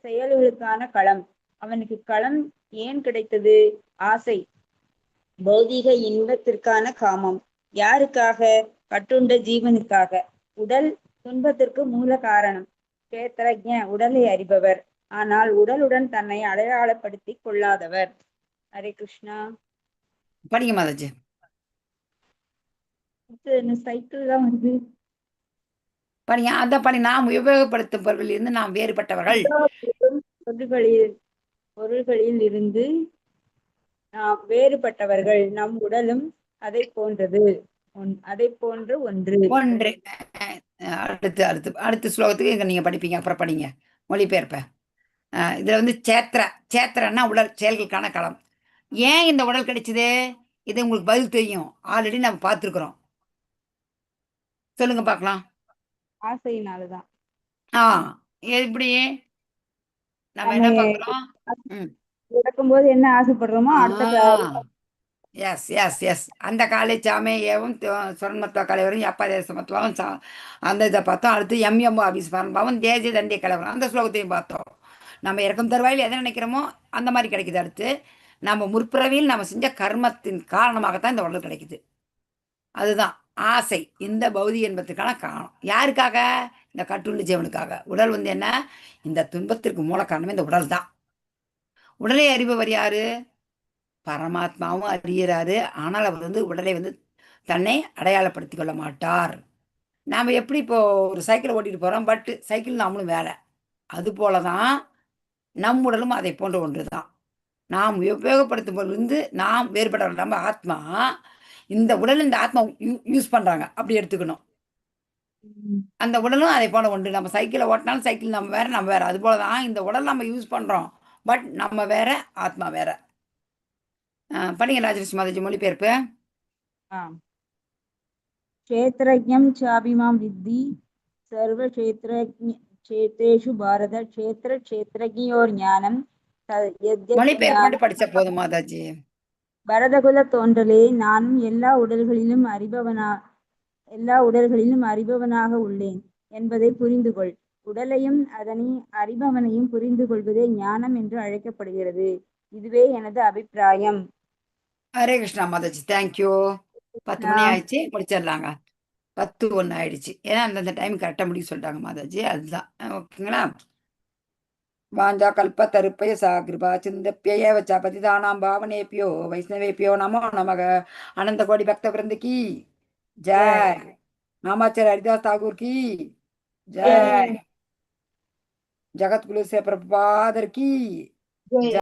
செயல்களுக்கான களம். அவனுக்கு களம் ஏன் கிடைத்தது? ஆசை, பௌதிக இன்பத்திற்கான காமம். யாருக்காக? கட்டுண்ட ஜீவனுக்காக. உடல் துன்பத்திற்கு மூல காரணம். கஷேத்திரஜ்ஞ உடலை அறிபவர், ஆனால் உடலுடன் தன்னை அடையாளப்படுத்திக் கொள்ளாதவர். ஹரே கிருஷ்ணா. படிங்க மாதாஜி. சைக்கிள் தான் வருது. படிங்க. அதான் படி. நாம் உபயோகப்படுத்தும் பொருளில் இருந்து நாம் வேறுபட்டவர்கள். பொருள்களில் இருந்து நாம் வேறுபட்டவர்கள். நம் உடலும் அதை போன்றது, அதை போன்று ஒன்று. அடுத்த ஸ்லோகத்துக்கு இங்க நீங்க படிப்பீங்க. அப்புறம் படிங்க மொழிபெயர்ப்ப. இதுல வந்து சேத்திரன்னா உடல் செயல்களுக்கான களம். ஏன் இந்த உடல் கிடைச்சது? இது உங்களுக்கு பதில் தெரியும். ஆல்ரெடி நம்ம பார்த்துருக்குறோம். சொல்லுங்க பார்க்கலாம். ஆசையினாலதான். எப்படி நம்ம என்ன பார்க்கிறோம்? இறக்கும்போது என்ன ஆசைப்படுறோமோ எஸ் எஸ் எஸ் அந்த காலை சாமே ஏவும் சொர்ணமத்துவ கலைவரும் எப்பதேசமத்துவம் அந்த இதை பார்த்தோம். அடுத்து எம் அபிஸ்மரணம் தேசிய தண்டிய கலைவரம் அந்த ஸ்லோகத்தையும் பார்த்தோம். நம்ம இறக்கும் தருவாயில் எதை நினைக்கிறோமோ அந்த மாதிரி கிடைக்குது. அடுத்து நம்ம முற்பிறவியில் நம்ம செஞ்ச கர்மத்தின் காரணமாகத்தான் இந்த உடல் கிடைக்குது. அதுதான் ஆசை. இந்த பௌதிக இன்பத்துக்கான காரணம். யாருக்காக? இந்த கட்டுண்டு ஜீவனுக்காக. உடல் வந்து என்ன? இந்த துன்பத்திற்கு மூல காரணமே இந்த உடல் தான். உடலை அறிபவர் யாரு? பரமாத்மாவும் அறியறாரு. ஆனால் அவர் வந்து உடலை வந்து தன்னை அடையாளப்படுத்திக் கொள்ள மாட்டார். நாம் எப்படி இப்போ ஒரு சைக்கிளை ஓட்டிட்டு போகிறோம், பட் சைக்கிள் நாமளும் வேலை. அது போலதான் நம் உடலும் அதை போன்ற ஒன்று தான். நாம் உபயோகப்படுத்தும் போது வந்து நாம் வேறுபட்டவர்கள். நம்ம ஆத்மா இந்த உடல் இந்த ஆத்மா யூஸ் பண்றாங்க அப்படி எடுத்துக்கணும். அந்த உடலும் அதை போல ஒன்று. நம்ம சைக்கிளை ஓட்டினாலும் சைக்கிள் நம்ம வேற, நம்ம வேற. அது போலதான் இந்த உடல் நம்ம யூஸ் பண்றோம், பட் நம்ம வேற, ஆத்மா வேற. படிங்க ராஜலட்சுமி மாதாஜி மொழிபெயர்ப்பு. க்ஷேத்ரஜ்ஞம் சாபிமாம் வித்தி சர்வ க்ஷேத்ரேஷு பாரத க்ஷேத்ரஜ்ஞயோர் ஞானம். மொழிபெயர்ப்பு மட்டும் படிச்சா போதும் மாதாஜி. பரதகுல தோன்றலே, நானும் எல்லா உடல்களிலும் அறிபவனாக உள்ளேன் என்பதை புரிந்து கொள். உடலையும் அதனை அறிபவனையும் புரிந்து கொள்வதே ஞானம் என்று அழைக்கப்படுகிறது. இதுவே எனது அபிப்பிராயம். ஹரே கிருஷ்ணா மாதாஜி. தேங்க்யூ. 10 மணி ஆயிடுச்சு, முடிச்சிடலாங்க. 10:01 ஆயிடுச்சு. ஏன்னா அந்தந்த டைம் கரெக்டாக முடிக்க சொல்லிட்டாங்க மாதாஜி. அதுதான் ஓகேங்களா. வாஞ்சா கல்ப தருப்பய சாகிருபா சிந்தப்பிய வச்சா பதிதானாம் பாவனேபியோ வைஷ்ணவேபியோ நமோ நமக. அனந்த கோடி பக்த விருந்துக்கு ஜெய். நாமாச்சாரிய ஹரிதாஸ் தாகூர் की जय. जगत गुरु से प्रभुपादर की ஜெய்.